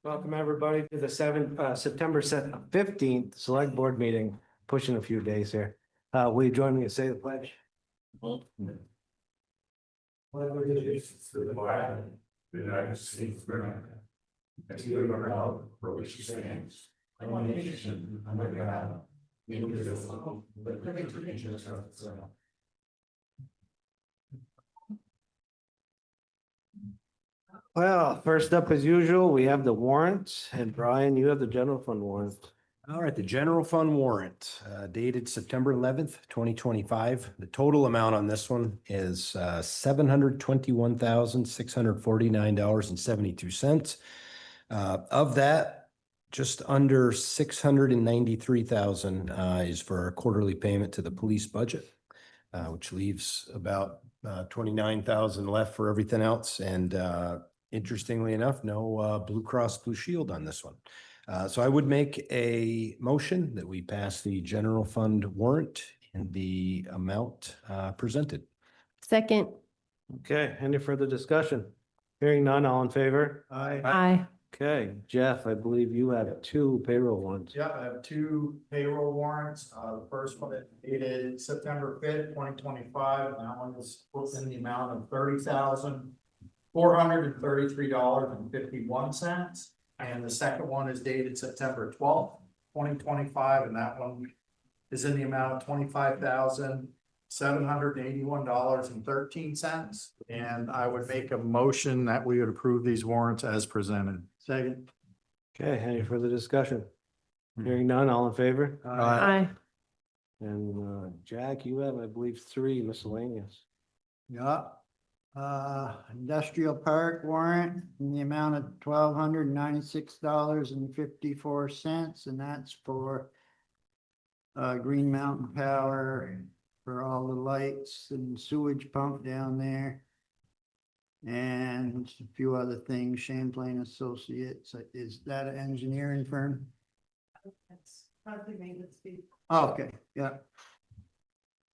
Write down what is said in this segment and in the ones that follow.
Welcome, everybody, to the September 15th Select Board meeting, pushing a few days here. Will you join me and say the pledge? Pledge allegiance to the flag of the United States of America, and to the republic for which it stands, one nation under God, indivisible, with liberty and justice for all. Well, first up, as usual, we have the warrants, and Brian, you have the general fund warrant. All right, the general fund warrant dated September 11th, 2025. The total amount on this one is $721,649.72. Of that, just under $693,000 is for a quarterly payment to the police budget, which leaves about $29,000 left for everything else. And interestingly enough, no Blue Cross Blue Shield on this one. So I would make a motion that we pass the general fund warrant in the amount presented. Second. Okay, any further discussion? Hearing none, all in favor? Aye. Okay, Jeff, I believe you have two payroll warrants. Yep, I have two payroll warrants. The first one is dated September 5th, 2025. And that one is put in the amount of $30,433.51. And the second one is dated September 12th, 2025. And that one is in the amount of $25,781.13. And I would make a motion that we would approve these warrants as presented. Second. Okay, any further discussion? Hearing none, all in favor? Aye. And Jack, you have, I believe, three miscellaneous. Yeah. Industrial park warrant in the amount of $1,296.54, and that's for Green Mountain Power for all the lights and sewage pump down there. And a few other things, Champlain Associates. Is that an engineering firm? Okay, yeah.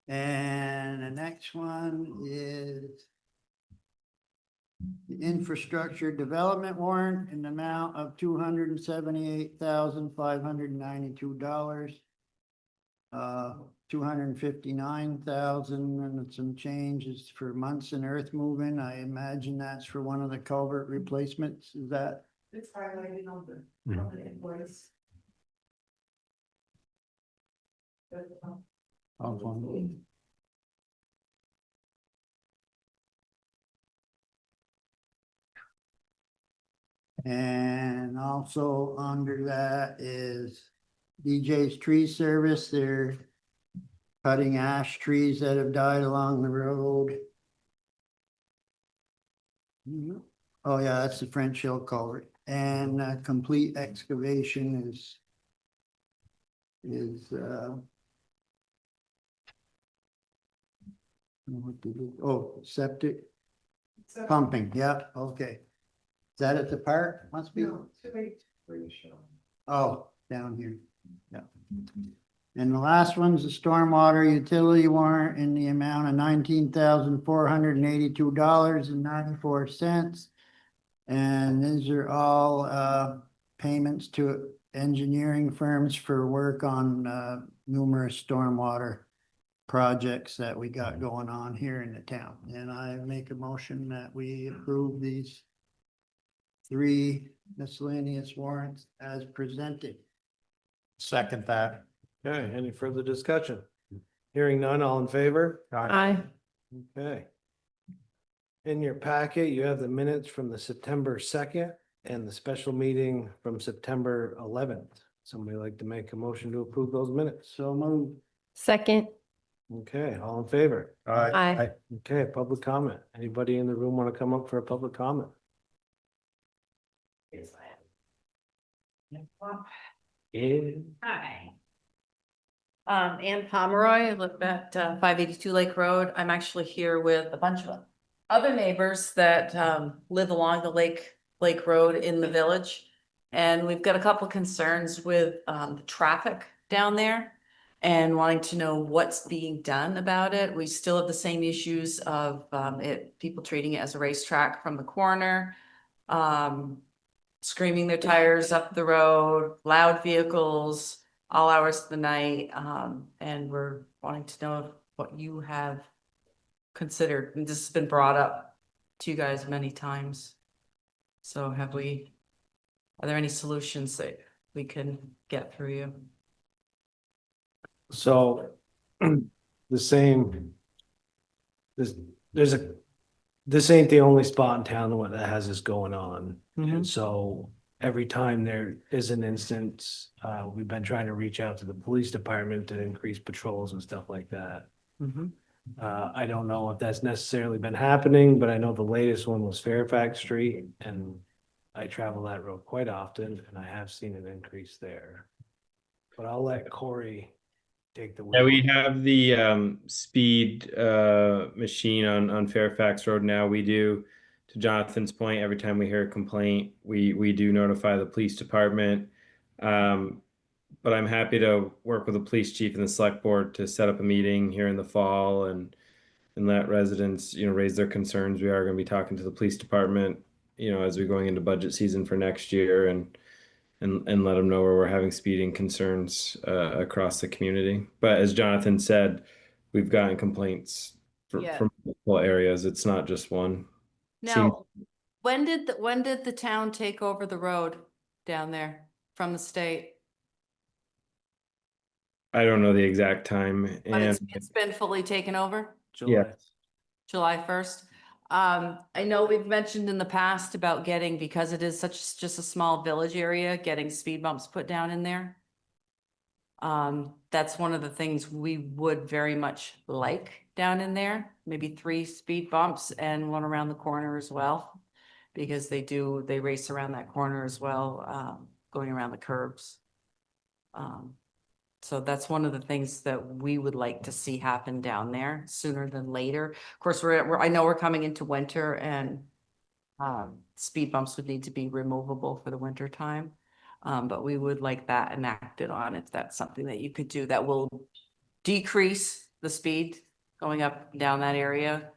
And the next one is the infrastructure development warrant in the amount of $278,592. $259,000 and some changes for Munson earth moving. I imagine that's for one of the culvert replacements. Is that? It's highlighted on the invoice. And also under that is DJ's Tree Service. They're cutting ash trees that have died along the road. Oh yeah, that's the French Hill culvert. And complete excavation is what did it- oh, septic pumping. Yeah, okay. Is that at the park? Must be. Oh, down here. Yeah. And the last one's the stormwater utility warrant in the amount of $19,482.94. And these are all payments to engineering firms for work on numerous stormwater projects that we got going on here in the town. And I make a motion that we approve these three miscellaneous warrants as presented. Second that. Okay, any further discussion? Hearing none, all in favor? Aye. Okay. In your packet, you have the minutes from the September 2nd and the special meeting from September 11th. Somebody like to make a motion to approve those minutes? So moved. Second. Okay, all in favor? Aye. Okay, public comment. Anybody in the room want to come up for a public comment? Hi. Ann Pomeroy, I live at 582 Lake Road. I'm actually here with a bunch of other neighbors that live along the Lake Road in the village. And we've got a couple concerns with the traffic down there and wanting to know what's being done about it. We still have the same issues of people treating it as a racetrack from the corner. screaming their tires up the road, loud vehicles, all hours of the night. And we're wanting to know what you have considered. And this has been brought up to you guys many times. So are there any solutions that we can get through you? So the same, this ain't the only spot in town that has this going on. And so every time there is an instance, we've been trying to reach out to the police department to increase patrols and stuff like that. I don't know if that's necessarily been happening, but I know the latest one was Fairfax Street, and I travel that road quite often, and I have seen an increase there. But I'll let Corey take the. Yeah, we wheel. have the speed machine on Fairfax Road now. We do, to Jonathan's point, every time we hear a complaint, we do notify the police department. But I'm happy to work with the police chief and the select board to set up a meeting here in the fall and let residents, raise their concerns. We are going to be talking to the police department, as we're going into budget season for next year and let them know where we're having speeding concerns across the community. But as Jonathan said, we've gotten complaints Yeah. from multiple areas. It's not just one. Now, when did the town take over the road down there from the state? I don't know the exact time, But and it's been fully taken over? July. July 1st. I know we've mentioned in the past about getting, because it is just a small village area, getting speed bumps put down in there. That's one of the things we would very much like down in there, maybe 3 speed bumps and one around the corner as well. Because they race around that corner as well, going around the curbs. So that's one of the things that we would like to see happen down there sooner than later. Of course, I know we're coming into winter and speed bumps would need to be removable for the winter time. But we would like that enacted on if that's something that you could do that will decrease the speed going up and down that area.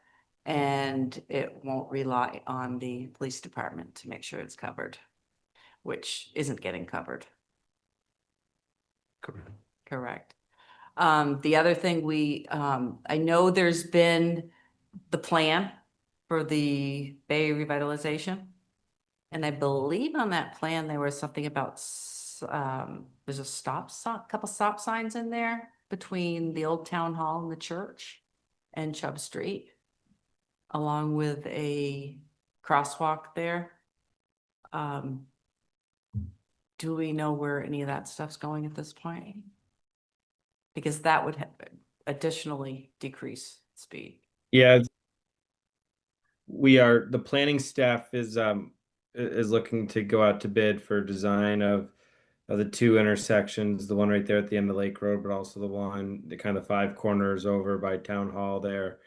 And it won't rely on the police department to make sure it's covered, which isn't getting covered. Correct. The other thing I know there's been the plan for the Bay revitalization. And I believe on that plan, there was something about, there's a couple stop signs in there between the old town hall and the church and Chubb Street, along with a crosswalk there. Do we know where any of that stuff's going at this point? Because that would additionally decrease speed. yeah, the planning staff is looking to go out to bid for design of the 2 intersections, the one right there at the end of Lake Road, but also the kind of 5 corners over by Town Hall there.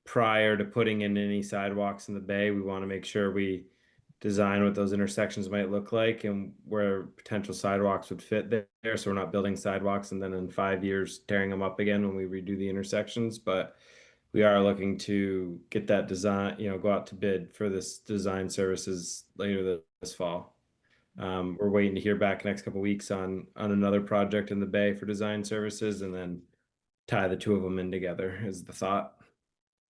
Prior to putting in any sidewalks in the bay, we want to make sure we design what those intersections might look like and where potential sidewalks would fit there. So we're not building sidewalks and then in 5 years tearing them up again when we redo the intersections. But we are looking to get that design, go out to bid for this design services later this fall. We're waiting to hear back next couple of weeks on another project in the bay for design services, and then tie the 2 of them in together is the thought.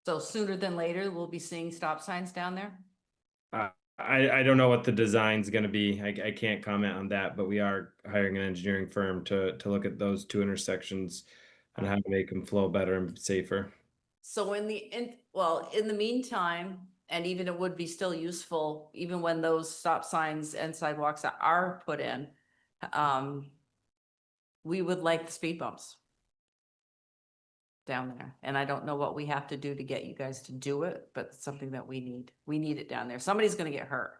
So sooner than later, we'll be seeing stop signs down there? I don't know what the design's going to be. I can't comment on that, but we are hiring an engineering firm to look at those 2 intersections and how to make them flow better and safer. So in the meantime, and even it would be still useful, even when those stop signs and sidewalks are put in, we would like the speed bumps down there. And I don't know what we have to do to get you guys to do it, but it's something that we need. We need it down there. Somebody's gonna get hurt,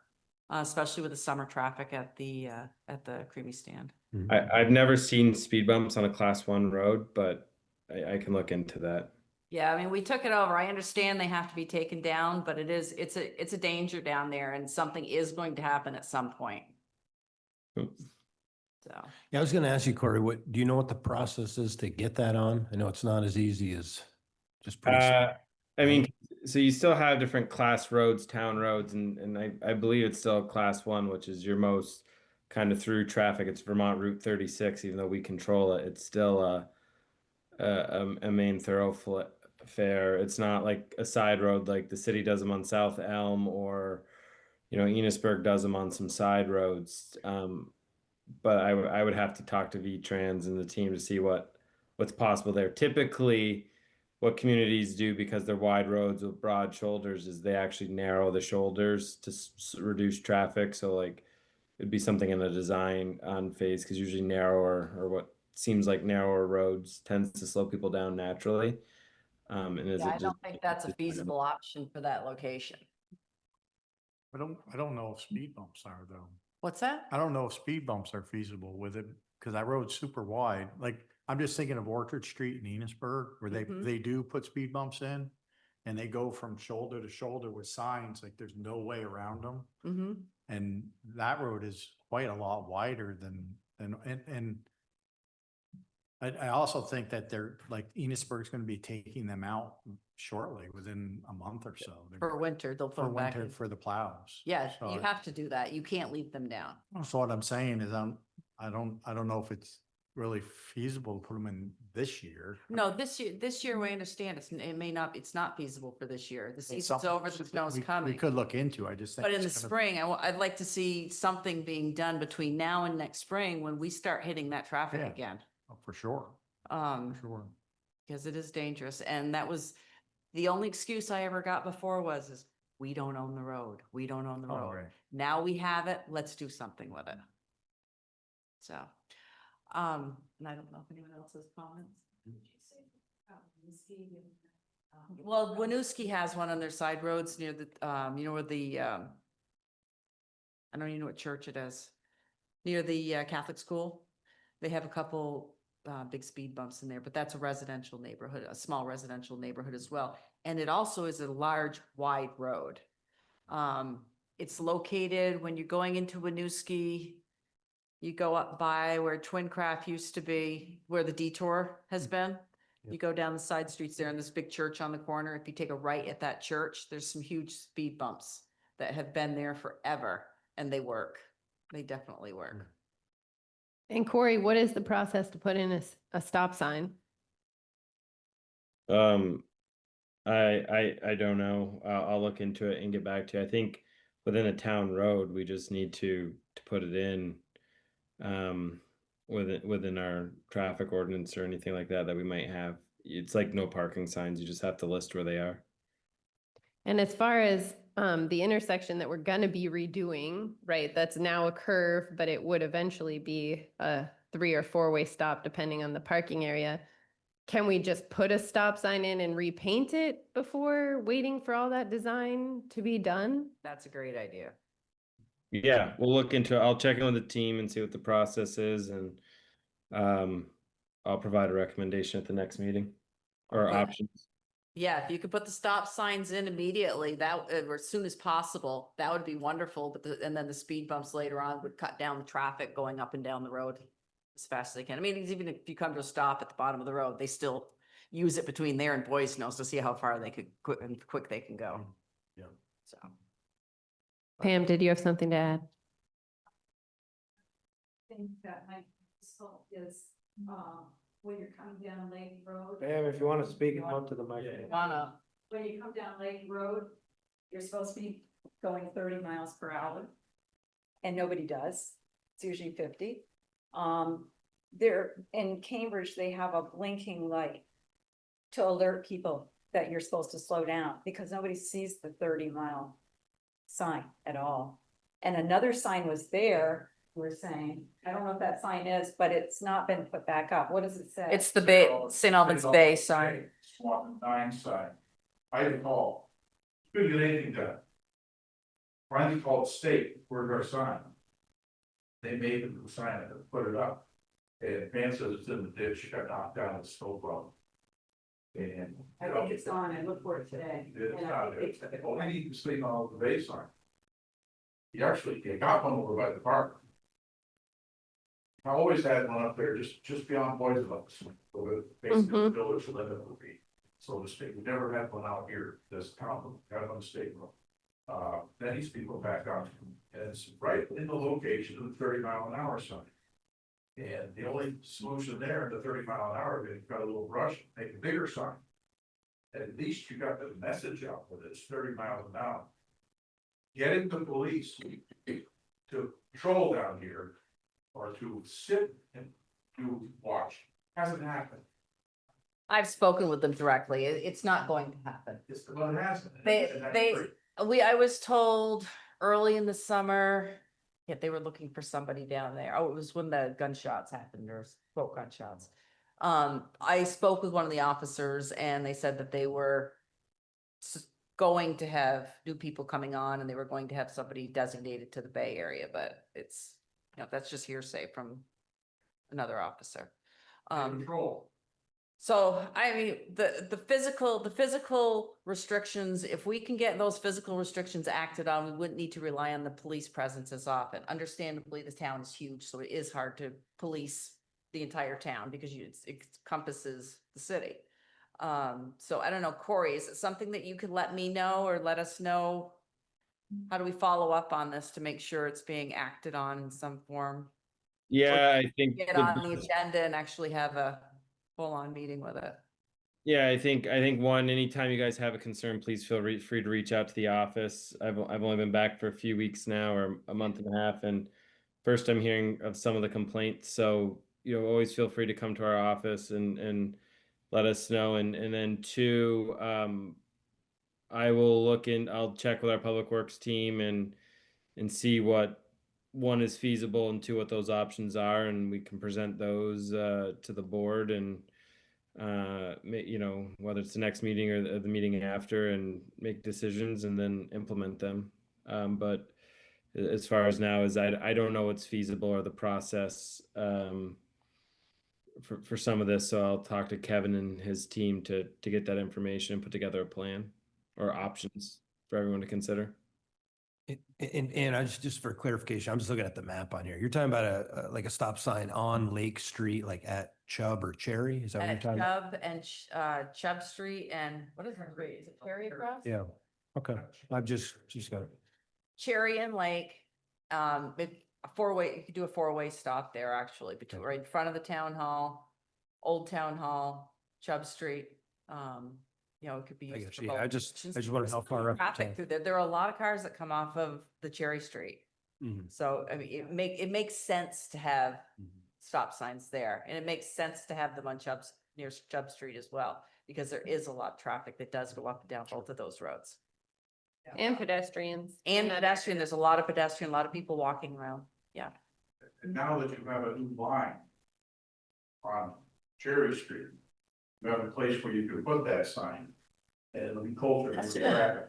especially with the summer traffic at the Creamy Stand. I've never seen speed bumps on a class 1 road, but I can look into that. Yeah, I mean, we took it over. I understand they have to be taken down, but it's a danger down there and something is going to happen at some point. So, Yeah, I was going to ask you, Corey, do you know what the process is to get that on? I know it's not as easy as just putting. I mean, so you still have different class roads, town roads, and I believe it's still class one, which is your most kind of through traffic. It's Vermont Route 36, even though we control it, it's still a main thoroughfare. It's not like a side road like the city does them on South Elm, or Enosburg does them on some side roads. But I would have to talk to V-Trans and the team to see what's possible there. Typically, what communities do, because they're wide roads with broad shoulders, is they actually narrow the shoulders to reduce traffic. So like it'd be something in the design on phase, because usually narrower, or what seems like narrower roads, tends to slow people down naturally. And is Yeah, it I don't think that's a feasible option for that location. I don't know if speed bumps are though. What's that? I don't know if speed bumps are feasible with it, because that road's super wide. Like, I'm just thinking of Orchard Street in Enosburg, where Mhm. they do put speed bumps in. And they go from shoulder to shoulder with signs, like there's no way around them. Mm-hmm. And that road is quite a lot wider and I also think that they're like Enosburg's gonna be taking them out shortly, within a month or so. For winter, they'll put For them back winter, in. for the plows. Yeah, So you have to do that. You can't leave them down. So what I'm saying is I don't know if it's really feasible to put them in this year. No, this year we understand it's not feasible for this year. The It's season's something over, the snow's we coming. could look into, I just think. But in the it's gonna- spring, I'd like to see something being done between now and next spring when we start hitting that traffic Yeah. again. Oh, for sure, Um, for sure. because it is dangerous. And that was the only excuse I ever got before is we don't own the road. We don't own the Oh, road. right. Now we have it. Let's do something with it. So, and I don't know if anyone else has comments. Well, Winooski has one on their side roads near the, where the, I don't even know what church it is, near the Catholic school. They have a couple big speed bumps in there, but that's a residential neighborhood, a small residential neighborhood as well. And it also is a large, wide road. It's located when you're going into Winooski, you go up by where Twincraft used to be, where the detour has been. You go down the side streets there, and this big church on the corner. If you take a right at that church, there's some huge speed bumps that have been there forever, and they work. They definitely work. And Corey, what is the process to put in a stop sign? I don't know. I'll look into it and get back to you. I think within a town road, we just need to put it in within our traffic ordinance or anything like that we might have. It's like no parking signs. You just have to list where they are. And as far as the intersection that we're gonna be redoing, right, that's now a curve, but it would eventually be a 3 or 4-way stop depending on the parking area. Can we just put a stop sign in and repaint it before waiting for all that design to be done? That's a great idea. Yeah, we'll look into it. I'll check in with the team and see what the process is, and I'll provide a recommendation at the next meeting or Okay. options. Yeah, if you could put the stop signs in immediately, or as soon as possible, that would be wonderful. But and then the speed bumps later on would cut down the traffic going up and down the road as fast as they can. I mean, even if you come to a stop at the bottom of the road, they still use it between there and Boys Knows to see how far they could quick they can go. Yeah. So. Pam, did you have something to add? Think that my fault is, when you're coming down Lake Road. Ma'am, if you want to speak out to the microphone. When you come down Lake Road, you're supposed to be going 30 miles per hour. And nobody does. It's usually 50. There, in Cambridge, they have a blinking light to alert people that you're supposed to slow down, because nobody sees the 30-mile sign at all. And another sign was there, we're saying, I don't know if that sign is, but it's not been put back up. What does it say? It's the Bay, St. Albans Bay sign. Swap 9 sign. I recall. Couldn't get anything done. Finally called state for our sign. They made the sign and put it up. And man says it's in the ditch, it got knocked down, it's still problem. And. I think it's on, I looked for it today. It's and I not think there. they took it Well, away. we need to sleep on the base sign. He actually, he got one over by the park. I always had one up there just beyond Boys Clubs, where basically the village limit would be. so to speak. We never had one out here, this town, got it on the state road. Then these people back out, and it's right in the location of the 30-mile-an-hour sign. And the only solution there, the 30-mile-an-hour, they've got a little brush, make a bigger sign. At least you got the message out with it's 30 miles an hour. Getting the police to patrol down here or to sit and to watch hasn't happened. I've spoken with them directly. It's not going to happen. It's the one that hasn't. They- And that's they- great. I was told early in the summer, yeah, they were looking for somebody down there. Oh, it was when the gunshots happened or smoke gunshots. I spoke with one of the officers and they said that they were going to have new people coming on and they were going to have somebody designated to the Bay Area, but it's, that's just hearsay from another officer. Control. So, I mean, the physical restrictions, if we can get those physical restrictions acted on, we wouldn't need to rely on the police presence as often. Understandably, the town is huge, so it is hard to police the entire town because it encompasses the city. So I don't know, Corey, is it something that you could let me know or let us know? How do we follow up on this to make sure it's being acted on in some form? Yeah, I think Get on the agenda and actually have a full-on meeting with it. yeah, I think one, anytime you guys have a concern, please feel free to reach out to the office. I've only been back for a few weeks now, or a month and a half, and first I'm hearing of some of the complaints. So, always feel free to come to our office and let us know. And then two, I will I'll check with our public works team and see what one is feasible and two, what those options are, and we can present those to the board and whether it's the next meeting or the meeting after, and make decisions and then implement them. But as far as now, I don't know what's feasible or the process for some of this. So I'll talk to Kevin and his team to get that information and put together a plan or options for everyone to consider. And I just for clarification, I'm just looking at the map on here. You're talking about like a stop sign on Lake Street, like at Chubb or Cherry? Is that what you're At talking about? Chubb and Chubb Street and what is her street? Is it Cherry across? Yeah, okay. I've just got it. Cherry and Lake, a four-way, you could do a four-way stop there actually, between, right in front of the town hall, Old Town Hall, Chubb Street. It could be I used guess, for yeah, both I just directions. wonder how far up. the Traffic town- through there. There are a lot of cars that come off of the Cherry Street. Mhm. So, I mean, it makes sense to have Mhm. stop signs there. And it makes sense to have them on near Chubb Street as well, because there is a lot of traffic that does go up and down both of those roads. And pedestrians. And pedestrian, there's a lot of pedestrian, a lot of people walking around. Yeah. And now that you have a new line on Cherry Street, you have a place where you can put that sign, and it'll be colder for That's the good. traffic.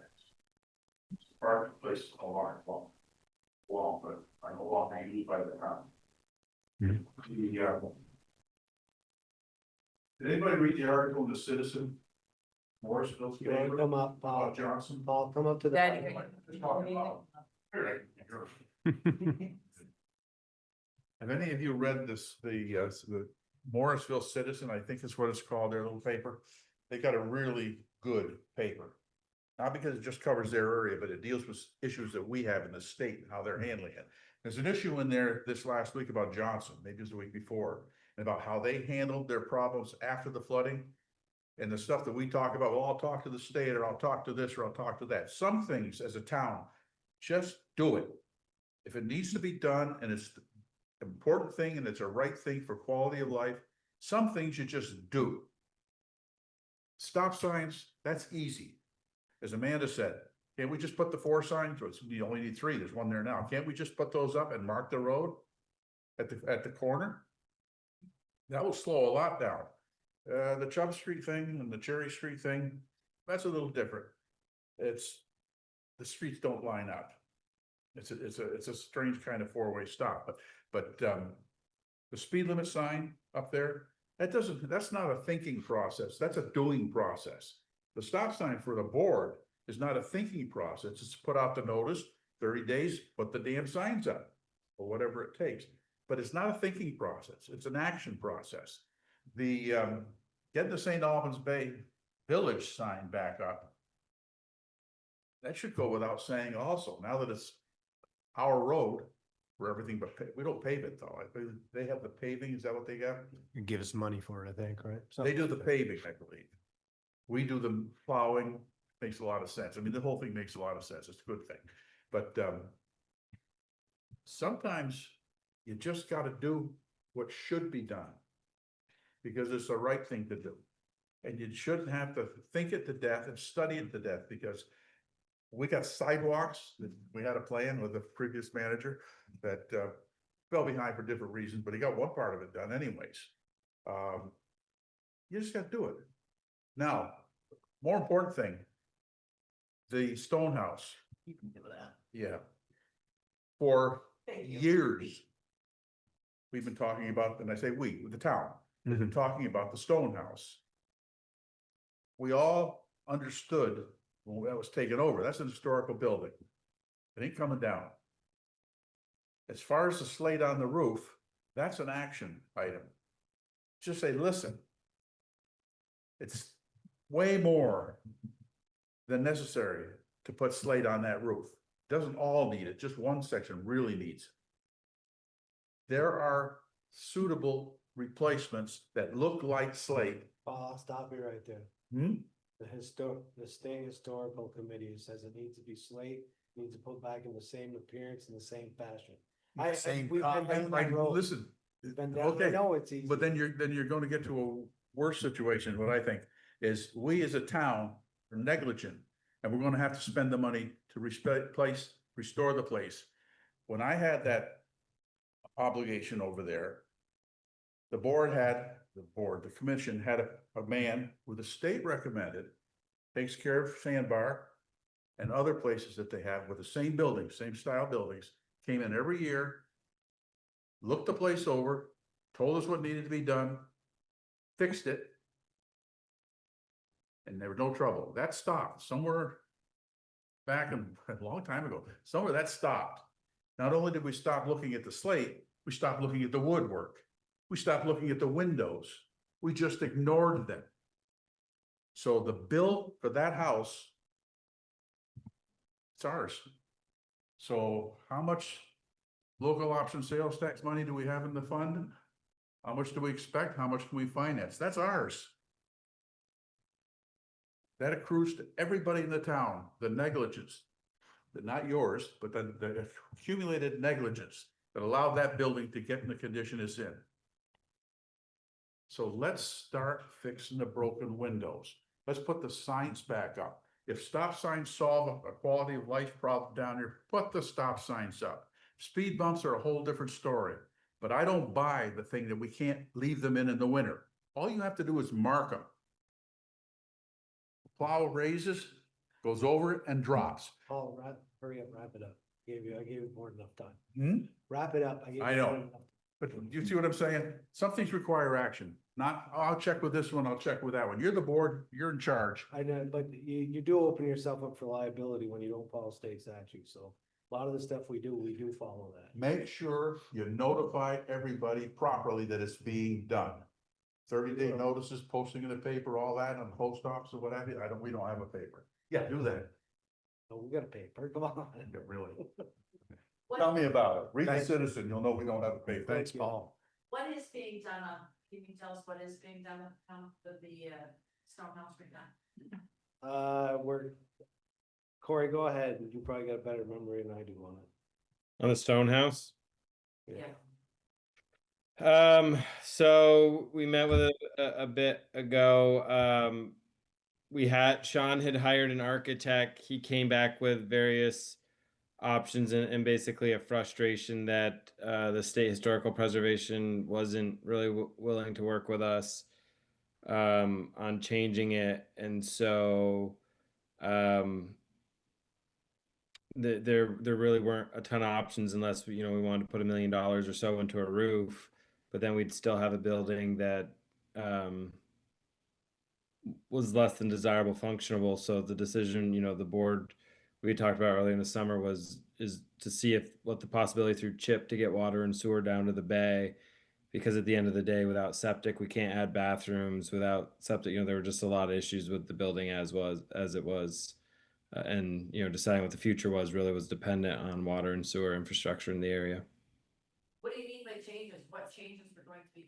Parking place is no longer long, but I no longer used by the town. Mhm. Did anybody read the article in the Citizen? Morrisville. You wanna come up, Paul? About Johnson? Paul, come up to the. Daddy. Just talking about- Here, Have any of you read the Morrisville Citizen, I think is what it's called, their little paper? They got a really good paper. Not because it just covers their area, but it deals with issues that we have in the state and how they're handling it. There's an issue in there this last week about Johnson, maybe it was the week before, and about how they handled their problems after the flooding. And the stuff that we talk about, well, I'll talk to the state, or I'll talk to this, or I'll talk to that. Some things as a town, just do it. If it needs to be done and it's an important thing and it's a right thing for quality of life, some things you just do. Stop signs, that's easy. As Amanda said, can't we just put the 4 signs? You only need 3, there's one there now. Can't we just put those up and mark the road at the corner? That will slow a lot down. The Chubb Street thing and the Cherry Street thing, that's a little different. The streets don't line up. It's a strange kind of 4-way stop, but the speed limit sign up there, that's not a thinking process, that's a doing process. The stop sign for the board is not a thinking process, it's to put out the notice, 30 days, put the damn signs up, or whatever it takes. But it's not a thinking process, it's an action process. The getting to St. Albans Bay village sign back up. That should go without saying also, now that it's our road for everything, but we don't pave it though. They have the paving, is that what they got? You give us money for it, I think, right? They do the Something like that. paving, I believe. We do the plowing, makes a lot of sense. I mean, the whole thing makes a lot of sense. It's a good thing. But sometimes you just gotta do what should be done. Because it's the right thing to do. And you shouldn't have to think it to death and study it to death, because we got sidewalks that we had a plan with the previous manager that fell behind for different reasons, but he got one part of it done anyways. You just gotta do it. Now, more important thing, the stone house. You can do that. Yeah. For Thank you. years, we've been talking about, and I say we, with the town, we've been talking about the stone house. We all understood when that was taken over, that's an historical building. It ain't coming down. As far as the slate on the roof, that's an action item. Just say, listen, it's way more than necessary to put slate on that roof. Doesn't all need it, just one section really needs it. There are suitable replacements that look like slate. I'll stop you right there. The state historical committee says it needs to be slate, needs to put back in the same appearance in the same fashion. We've been down that road. Listen, We've been down, I okay, know it's easy. but then you're going to get to a worse situation. What I think is we as a town are negligent, and we're going to have to spend the money to restore the place. When I had that obligation over there, the commission had a man who the state recommended, takes care of Sandbar and other places that they have with the same buildings, same style buildings, came in every year, looked the place over, told us what needed to be done, fixed it, and there was no trouble. That stopped somewhere back a long time ago. Somewhere that stopped. Not only did we stop looking at the slate, we stopped looking at the woodwork. We stopped looking at the windows. We just ignored them. So the bill for that house, it's ours. So how much local option sales tax money do we have in the fund? How much do we expect? How much can we finance? That's ours. That accrues to everybody in the town, the negligence, not yours, but the accumulated negligence that allowed that building to get in the condition it's in. So let's start fixing the broken windows. Let's put the signs back up. If stop signs solve a quality of life problem down here, put the stop signs up. Speed bumps are a whole different story, but I don't buy the thing that we can't leave them in the winter. All you have to do is mark them. Plow raises, goes over it and drops. Paul, hurry up, wrap it up. I gave you more than enough time. Wrap it up. I know. But you see what I'm saying? Some things require action, not, oh, I'll check with this one, I'll check with that one. You're the board, you're in charge. I know, but you do open yourself up for liability when you don't follow state statute, so a lot of the stuff we do follow that. Make sure you notify everybody properly that it's being done. 30-day notices, posting in the paper, all that, on the post office or what have you. We don't have a paper. Yeah, do that. Oh, we got a paper, come on. Yeah, really. What- Tell me about it. Read the Thanks. Citizen, you'll know we don't have a paper. Thanks, Paul. What is being done on, can you tell us what is being done on the stone house right now? Corey, go ahead. You probably got a better memory than I do on it. On the stone house? Yeah. So we met with a bit ago. Sean had hired an architect. He came back with various options and basically a frustration that the state historical preservation wasn't really willing to work with us on changing it, and so there really weren't a ton of options unless we wanted to put $1 million or so into a roof, but then we'd still have a building that was less than desirable functionable. So the decision, the board we talked about earlier in the summer is to see what the possibility through CHIP to get water and sewer down to the bay, because at the end of the day, without septic, we can't add bathrooms. Without septic, there were just a lot of issues with the building as it was. And, deciding what the future really was dependent on water and sewer infrastructure in the area. What do you mean by changes? What changes are going to be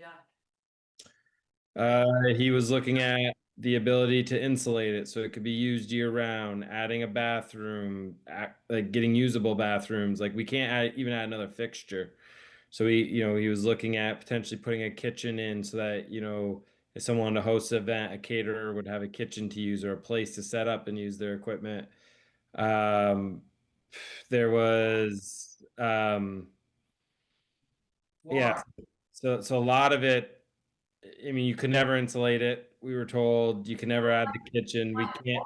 done? He was looking at the ability to insulate it so it could be used year round, adding a bathroom, like getting usable bathrooms. Like we can't even add another fixture. So he was looking at potentially putting a kitchen in so that, if someone wanted to host an event, a caterer would have a kitchen to use or a place to set up and use their equipment. There was, yeah. So a lot of it, I mean, you could never insulate it. We were told you can never add the kitchen. We can't.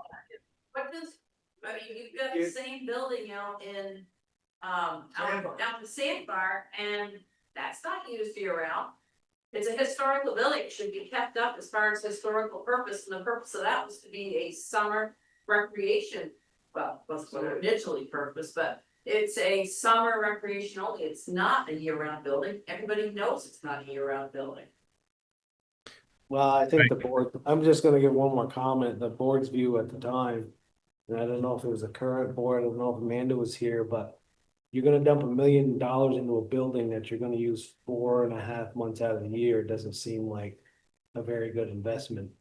What does, I mean, you've got the same building out in, out the sandbar, and that's not used year round. It's a historical building, it should be kept up as far as historical purpose, and the purpose of that was to be a summer recreation. Well, was initially purpose, but it's a summer recreation only, it's not a year-round building, everybody knows it's not a year-round building. Well, I think the board, I'm just gonna give one more comment, the board's view at the time. And I don't know if it was a current board, I don't know if Amanda was here, but you're gonna dump $1 million into a building that you're gonna use 4.5 months out of the year, it doesn't seem like a very good investment.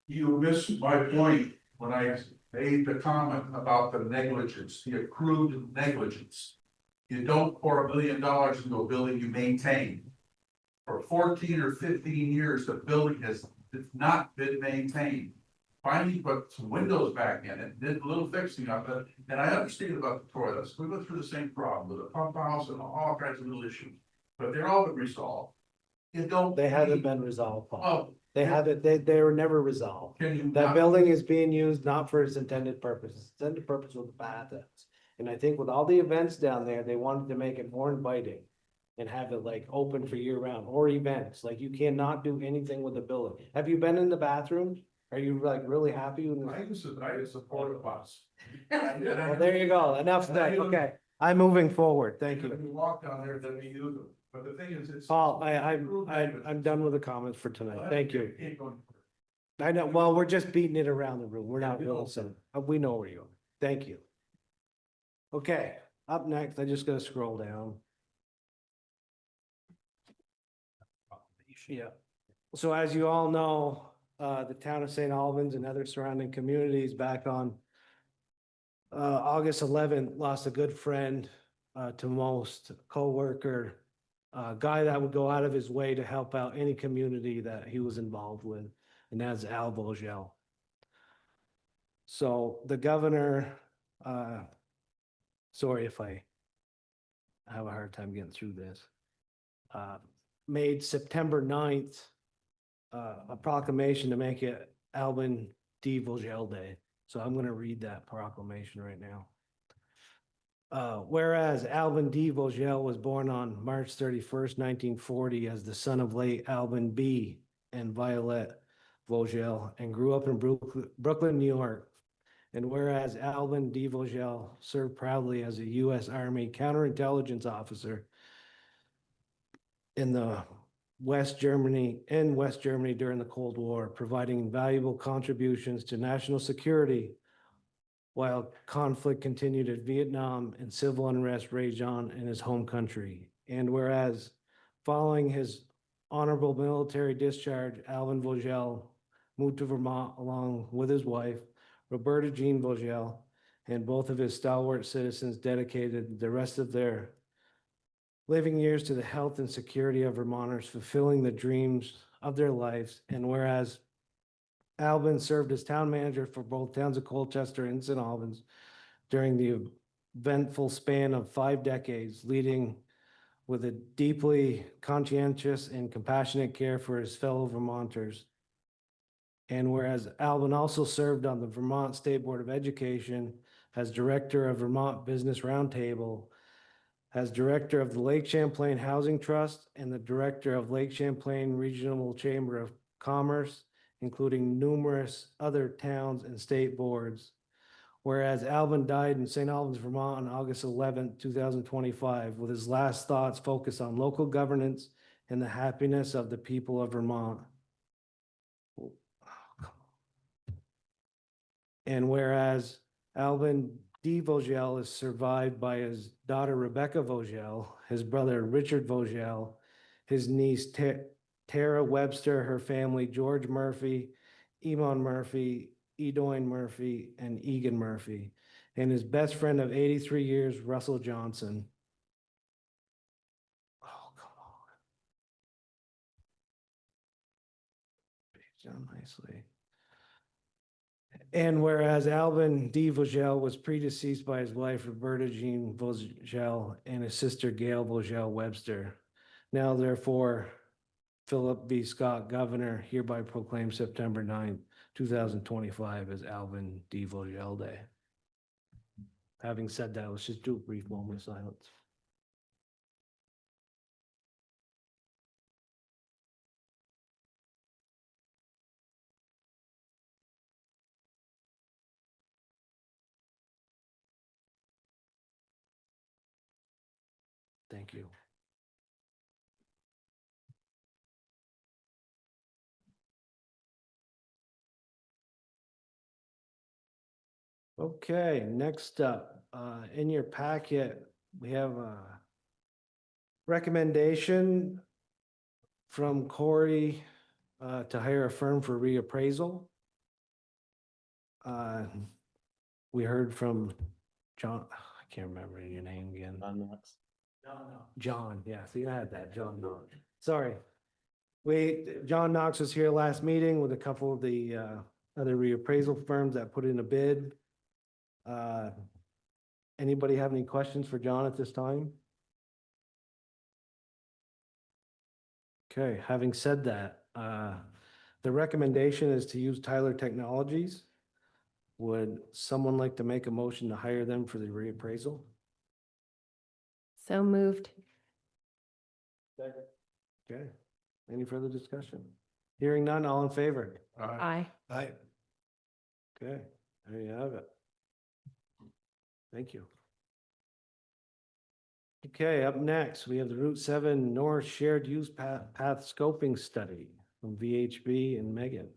You missed my point when I made the comment about the negligence, the accrued negligence. You don't pour $1 million into a building you maintain. For 14 or 15 years, the building has not been maintained. Finally put some windows back in it, did a little fixing of it, and I understand about the toilets. We went through the same problem with the pump house and all kinds of little issues, but they're all been resolved. You don't. They haven't been resolved, Paul. Oh, They haven't, they were never resolved. can you? That not- building is being used not for its intended purpose, its intended purpose was the bathrooms. And I think with all the events down there, they wanted to make it more inviting. And have it like open for year round or events, like you cannot do anything with the building. Have you been in the bathrooms? Are you like really happy? I used to support the bus. Well, there you go, enough said, okay, I'm moving forward, thank If you. you walk down there, then we use them, but the thing is, it's. Paul, I'm done with the comments for tonight, thank you. I know, well, we're just beating it around the room, we're not really, so, we know where you are, thank you. Okay, up next, I just gotta scroll down. Yeah, so as you all know, the town of St. Albans and other surrounding communities back on August 11th lost a good friend to most, co-worker, guy that would go out of his way to help out any community that he was involved with, and that's Albans Town. So the governor, sorry if I have a hard time getting through this, made September 9th a proclamation to make it Albans Town Day. So I'm going to read that proclamation right now. Whereas Albans Town was born on March 31st, 1940 as the son of late Alban B. and Violet Vogel and grew up in Brooklyn, New York. And whereas Albans Town served proudly as a U.S. Army counterintelligence officer in West Germany during the Cold War, providing valuable contributions to national security while conflict continued in Vietnam and civil unrest raged on in his home country. And whereas following his honorable military discharge, Albans Vogel moved to Vermont along with his wife, Roberta Jean Vogel, and both of his stalwart citizens dedicated the rest of their living years to the health and security of Vermonters, fulfilling the dreams of their lives. And whereas Albans served as town manager for both towns of Colchester and St. Albans during the eventful span of 5 decades, leading with a deeply conscientious and compassionate care for his fellow Vermonters. And whereas Albans also served on the Vermont State Board of Education as director of Vermont Business Roundtable, as director of the Lake Champlain Housing Trust and the director of Lake Champlain Regional Chamber of Commerce, including numerous other towns and state boards. Whereas Albans died in St. Albans, Vermont on August 11, 2025, with his last thoughts focused on local governance and the happiness of the people of Vermont. And whereas Alvin D. Vogel is survived by his daughter Rebecca Vogel, his brother Richard Vogel, his niece Tara Webster, her family, George Murphy, Emon Murphy, Edoin Murphy, and Egan Murphy, and his best friend of 83 years, Russell Johnson. Oh, come on. Page down nicely. And whereas Alvin D. Vogel was predeceased by his wife Roberta Jean Vogel and his sister Gail Vogel Webster. Now therefore, Philip B. Scott, Governor, hereby proclaims September 9th, 2025 as Alvin D. Vogel Day. Having said that, let's just do a brief moment of silence. Thank you. Okay, next up, in your packet, we have a recommendation from Corey to hire a firm for reappraisal. We heard from John, I can't remember your name again. John, yeah, see, I had that, John Knox. Sorry. John Knox was here last meeting with a couple of the other reappraisal firms that put in a bid. Anybody have any questions for John at this time? Okay, having said that, the recommendation is to use Tyler Technologies. Would someone like to make a motion to hire them for the reappraisal? So moved. Okay, any further discussion? Hearing none, all in favor? Aye. Aye. Okay, there you have it. Thank you. Okay, up next, we have the Route 7 North Shared Use Path Scoping Study from VHB and Megan.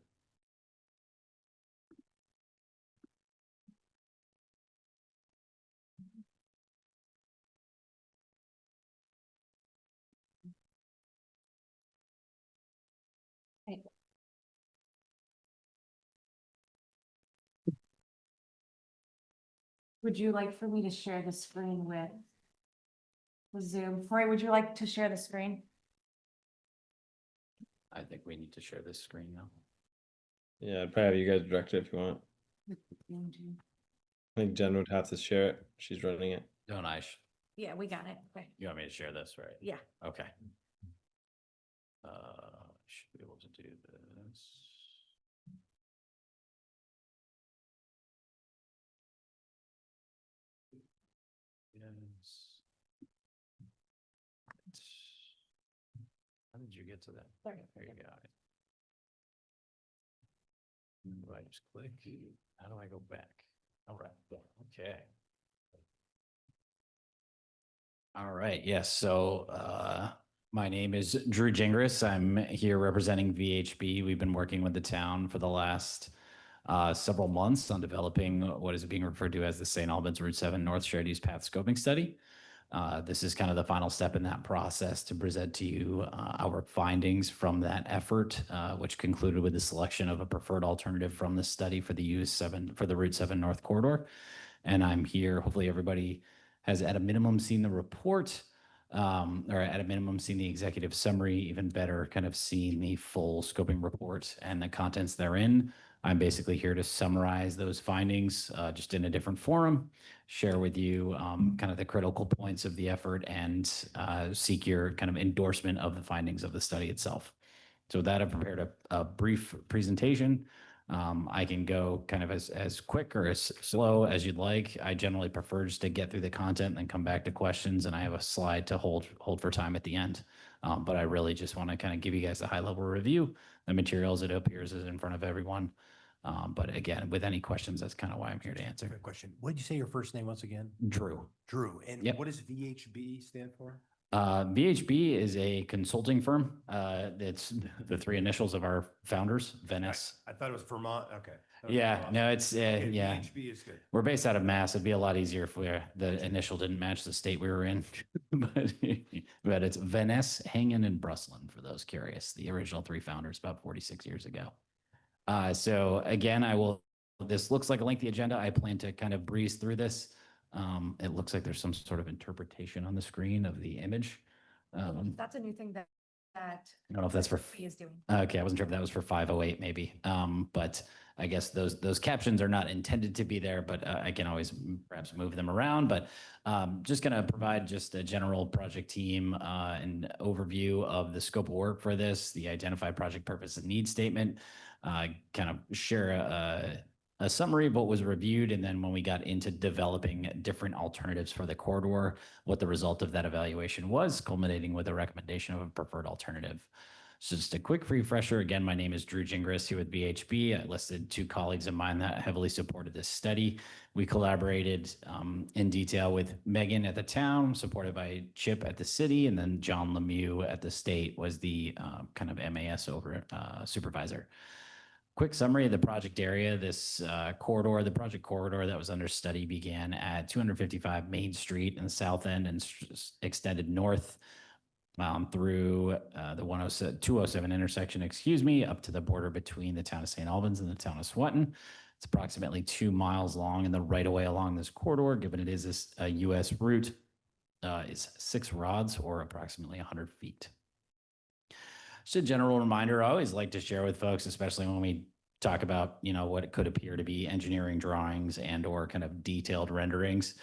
Would you like for me to share the screen with Zoom? Corey, would you like to share the screen? I think we need to share this screen now. Yeah, I'd probably have you guys direct it if you want. I think Jen would have to share it. She's running it. Don't I? Yeah, we got it. Okay. You want me to share this, right? Yeah. Okay. Should be able to do this. Yes. How did you get to that? There. There you go. Do I just click? How do I go back? All right. Okay. All right. Yes. So my name is Drew Gingras. I'm here representing VHB. We've been working with the town for the last several months on developing what is being referred to as the St. Albans Route 7 North Shared Use Path Scoping Study. This is kind of the final step in that process to present to you our findings from that effort, which concluded with the selection of a preferred alternative from the study for the Route 7 North Corridor. And I'm here, hopefully everybody has at a minimum seen the report, or at a minimum seen the executive summary, even better, kind of seen the full scoping report and the contents therein. I'm basically here to summarize those findings just in a different forum, share with you kind of the critical points of the effort, and seek your kind of endorsement of the findings of the study itself. So with that, I've prepared a brief presentation. I can go kind of as quick or as slow as you'd like. I generally prefer just to get through the content and then come back to questions, and I have a slide to hold for time at the end. But I really just want to kind of give you guys a high-level review. The materials, it appears, is in front of everyone. But again, with any questions, that's kind of why I'm here to answer. Good question. What did you say your first name once again? Drew. Drew. And Yep. what does VHB stand for? VHB is a consulting firm. It's the three initials of our founders, Venice. I thought it was Vermont. Okay. That was Yeah, Vermont. no, it's, Okay, yeah. VHB is good. We're based out of Mass. It'd be a lot easier if the initial didn't match the state we were in. but it's Venice, Hangen, and Bruslin for those curious. The original three founders about 46 years ago. So again, this looks like a lengthy agenda. I plan to kind of breeze through this. It looks like there's some sort of interpretation on the screen of the image. That's a new thing that I don't know if that's for, he is doing. okay, I wasn't sure if that was for 508 maybe. But I guess those captions are not intended to be there, but I can always perhaps move them around. But just going to provide just a general project team and overview of the scope of work for this, the identified project purpose and need statement, kind of share a summary of what was reviewed. And then when we got into developing different alternatives for the corridor, what the result of that evaluation was, culminating with a recommendation of a preferred alternative. So just a quick refresher. Again, my name is Drew Gingras here with VHB. I listed two colleagues of mine that heavily supported this study. We collaborated in detail with Megan at the town, supported by Chip at the city, and then John Lemieux at the state was the kind of MAS supervisor. Quick summary of the project area. This corridor, the project corridor that was under study began at 255 Main Street in the south end and extended north through the 207 intersection, up to the border between the town of St. Albans and the town of Swanton. It's approximately 2 miles long, and the right of way along this corridor, given it is a U.S. route, is 6 rods or approximately 100 feet. Just a general reminder, I always like to share with folks, especially when we talk about, what could appear to be engineering drawings and or kind of detailed renderings.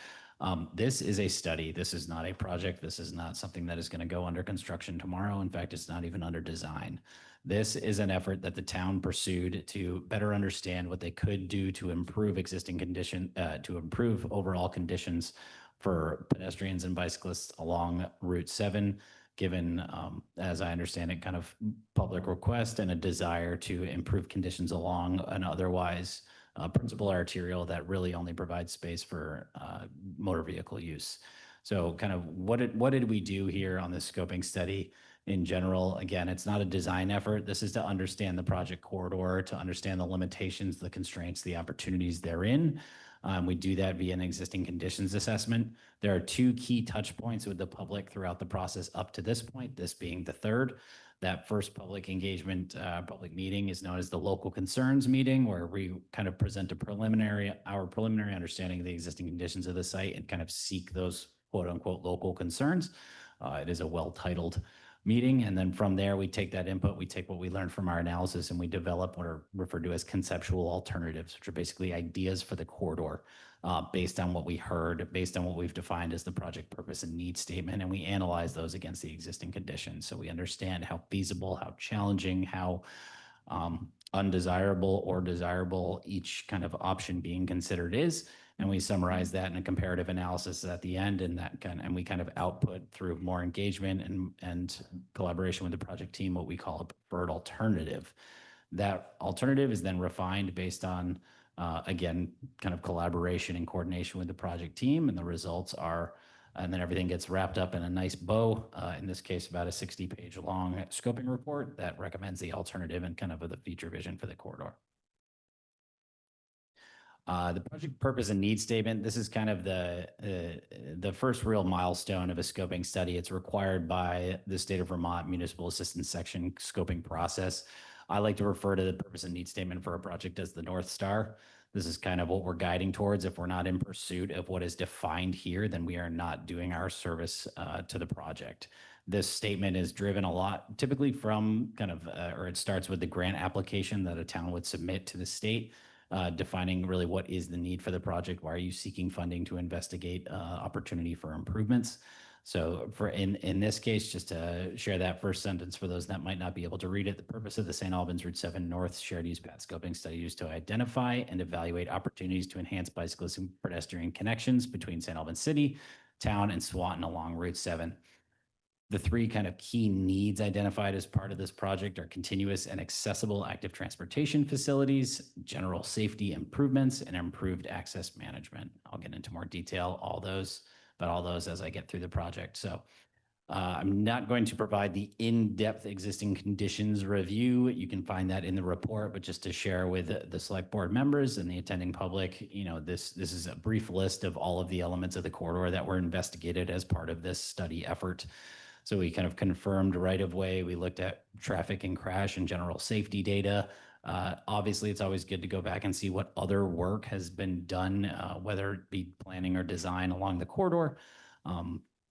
This is a study. This is not a project. This is not something that is going to go under construction tomorrow. In fact, it's not even under design. This is an effort that the town pursued to better understand what they could do to improve existing condition, to improve overall conditions for pedestrians and bicyclists along Route 7, given, as I understand it, kind of public request and a desire to improve conditions along an otherwise principal arterial that really only provides space for motor vehicle use. So kind of what did we do here on this scoping study in general? Again, it's not a design effort. This is to understand the project corridor, to understand the limitations, the constraints, the opportunities therein. We do that via an existing conditions assessment. There are 2 key touch points with the public throughout the process up to this point, this being the third. That first public engagement, public meeting is known as the local concerns meeting, where we kind of present our preliminary understanding of the existing conditions of the site and kind of seek those quote unquote local concerns. It is a well-titled meeting. And then from there, we take that input, we take what we learned from our analysis, and we develop what are referred to as conceptual alternatives, which are basically ideas for the corridor based on what we heard, based on what we've defined as the project purpose and need statement. And we analyze those against the existing conditions. So we understand how feasible, how challenging, how undesirable or desirable each kind of option being considered is. And we summarize that in a comparative analysis at the end, and we kind of output through more engagement and collaboration with the project team what we call a preferred alternative. That alternative is then refined based on again, kind of collaboration and coordination with the project team, and the results are, and then everything gets wrapped up in a nice bow. In this case, about a 60-page long scoping report that recommends the alternative and kind of the feature vision for the corridor. The project purpose and need statement. This is kind of the first real milestone of a scoping study. It's required by the state of Vermont Municipal Assistance Section scoping process. I like to refer to the purpose and need statement for a project as the North Star. This is kind of what we're guiding towards. If we're not in pursuit of what is defined here, then we are not doing our service to the project. This statement is driven a lot, typically from kind of, or it starts with the grant application that a town would submit to the state. Defining really what is the need for the project. Why are you seeking funding to investigate opportunity for improvements? So in this case, just to share that first sentence for those that might not be able to read it, the purpose of the St. Albans Route 7 North Shared Use Path Scoping Study is to identify and evaluate opportunities to enhance bicyclist and pedestrian connections between St. Albans City, town, and Swanton along Route 7. The 3 kind of key needs identified as part of this project are continuous and accessible active transportation facilities, general safety improvements, and improved access management. I'll get into more detail, all those as I get through the project. So I'm not going to provide the in-depth existing conditions review. You can find that in the report, but just to share with the select board members and the attending public, this is a brief list of all of the elements of the corridor that were investigated as part of this study effort. So we kind of confirmed right of way. We looked at traffic and crash and general safety data. Obviously, it's always good to go back and see what other work has been done, whether it be planning or design along the corridor.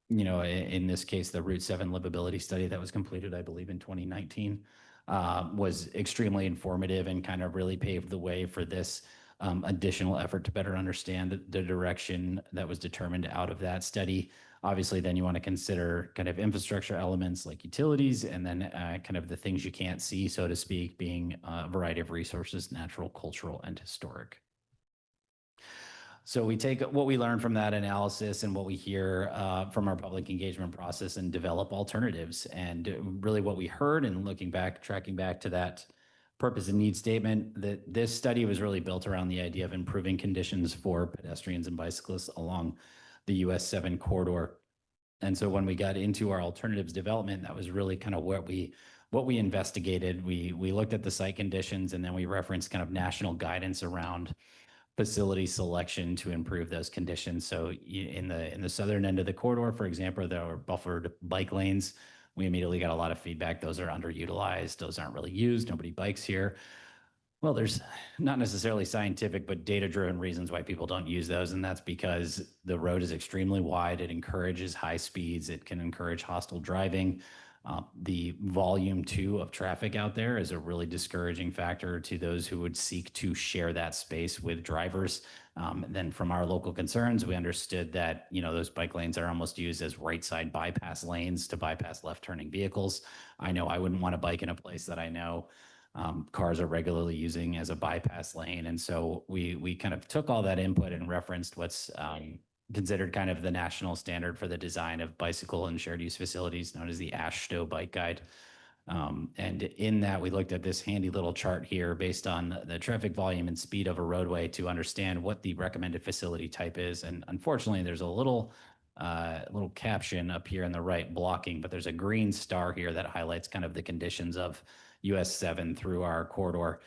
In this case, the Route 7 livability study that was completed, I believe, in 2019, was extremely informative and kind of really paved the way for this additional effort to better understand the direction that was determined out of that study. Obviously, then you want to consider kind of infrastructure elements like utilities, and then kind of the things you can't see, so to speak, being a variety of resources, natural, cultural, and historic. So we take what we learn from that analysis and what we hear from our public engagement process and develop alternatives. And really what we heard, and looking back, tracking back to that purpose and need statement, that this study was really built around the idea of improving conditions for pedestrians and bicyclists along the US 7 corridor. And so when we got into our alternatives development, that was really kind of what we investigated. We looked at the site conditions, and then we referenced kind of national guidance around facility selection to improve those conditions. So in the southern end of the corridor, for example, there were buffered bike lanes. We immediately got a lot of feedback. Those are underutilized. Those aren't really used. Nobody bikes here. Well, there's not necessarily scientific, but data-driven reasons why people don't use those. And that's because the road is extremely wide. It encourages high speeds. It can encourage hostile driving. The volume too of traffic out there is a really discouraging factor to those who would seek to share that space with drivers. Then from our local concerns, we understood that, those bike lanes are almost used as right side bypass lanes to bypass left turning vehicles. I know I wouldn't want to bike in a place that I know cars are regularly using as a bypass lane. And so we kind of took all that input and referenced what's considered kind of the national standard for the design of bicycle and shared use facilities, known as the AASHTO Bike Guide. And in that, we looked at this handy little chart here based on the traffic volume and speed of a roadway to understand what the recommended facility type is. And unfortunately, there's a little caption up here on the right blocking, but there's a green star here that highlights kind of the conditions of US 7 through our corridor,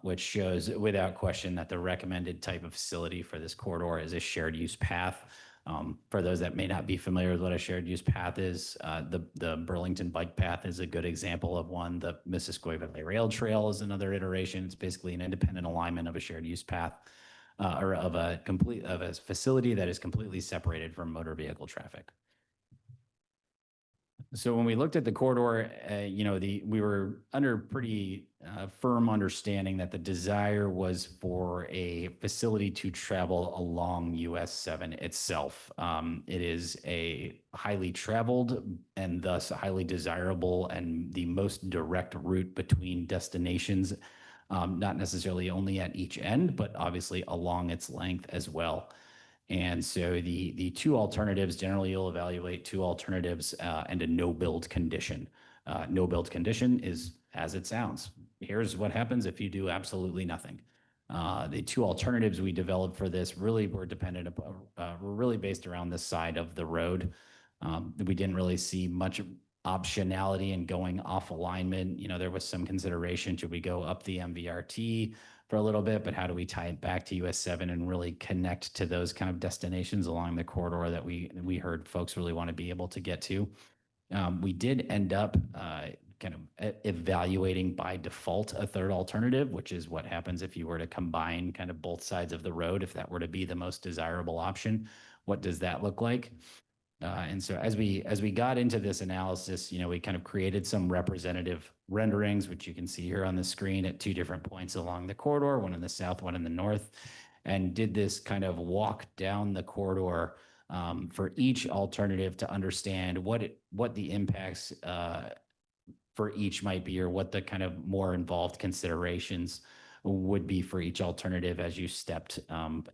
which shows without question that the recommended type of facility for this corridor is a shared use path. For those that may not be familiar with what a shared use path is, the Burlington Bike Path is a good example of one. The Missisquoi Valley Rail Trail is another iteration. It's basically an independent alignment of a shared use path, or of a facility that is completely separated from motor vehicle traffic. So when we looked at the corridor, we were under pretty firm understanding that the desire was for a facility to travel along US 7 itself. It is a highly traveled and thus highly desirable and the most direct route between destinations, not necessarily only at each end, but obviously along its length as well. And so the two alternatives, generally you'll evaluate two alternatives and a no build condition. No build condition is as it sounds. Here's what happens if you do absolutely nothing. The two alternatives we developed for this really were dependent upon, were really based around the side of the road. We didn't really see much optionality in going off alignment. There was some consideration, should we go up the MVRT for a little bit, but how do we tie it back to US 7 and really connect to those kind of destinations along the corridor that we heard folks really want to be able to get to. We did end up kind of evaluating by default a third alternative, which is what happens if you were to combine kind of both sides of the road. If that were to be the most desirable option, what does that look like? And so as we got into this analysis, we kind of created some representative renderings, which you can see here on the screen at two different points along the corridor, one in the south, one in the north, and did this kind of walk down the corridor for each alternative to understand what the impacts for each might be, or what the kind of more involved considerations would be for each alternative as you stepped,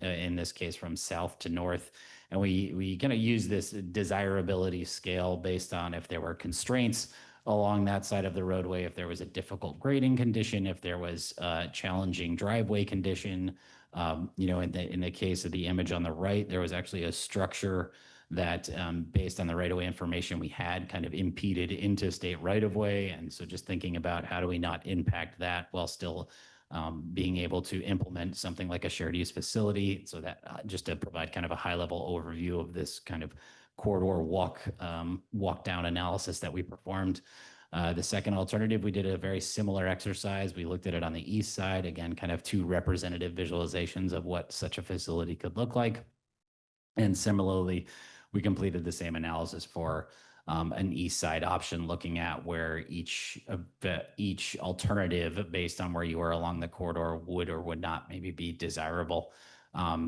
in this case, from south to north. And we kind of use this desirability scale based on if there were constraints along that side of the roadway, if there was a difficult grading condition, if there was a challenging driveway condition. In the case of the image on the right, there was actually a structure that based on the right-of-way information we had kind of impeded into state right-of-way. And so just thinking about how do we not impact that while still being able to implement something like a shared use facility. So that just to provide kind of a high level overview of this kind of corridor walk down analysis that we performed. The second alternative, we did a very similar exercise. We looked at it on the east side, again, kind of two representative visualizations of what such a facility could look like. And similarly, we completed the same analysis for an east side option, looking at where each alternative based on where you are along the corridor would or would not maybe be desirable,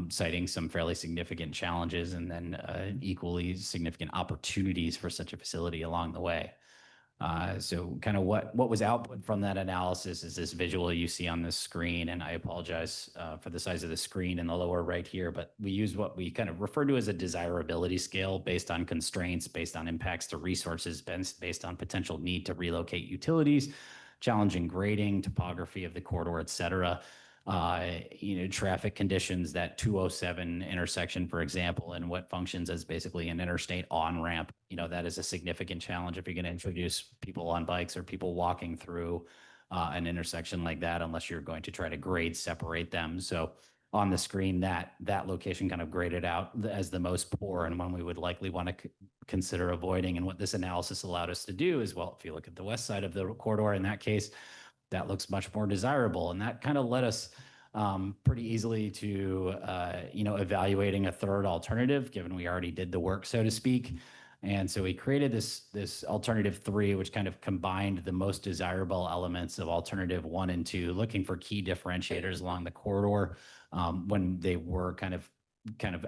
citing some fairly significant challenges and then equally significant opportunities for such a facility along the way. So kind of what was output from that analysis is this visual you see on this screen, and I apologize for the size of the screen in the lower right here, but we use what we kind of refer to as a desirability scale based on constraints, based on impacts to resources, based on potential need to relocate utilities, challenging grading, topography of the corridor, et cetera. Traffic conditions, that 207 intersection, for example, and what functions as basically an interstate on-ramp, that is a significant challenge if you're going to introduce people on bikes or people walking through an intersection like that, unless you're going to try to grade separate them. So on the screen, that location kind of graded out as the most poor and one we would likely want to consider avoiding. And what this analysis allowed us to do is, well, if you look at the west side of the corridor, in that case, that looks much more desirable. And that kind of led us pretty easily to, evaluating a third alternative, given we already did the work, so to speak. And so we created this alternative 3, which kind of combined the most desirable elements of alternative 1 and 2, looking for key differentiators along the corridor when they were kind of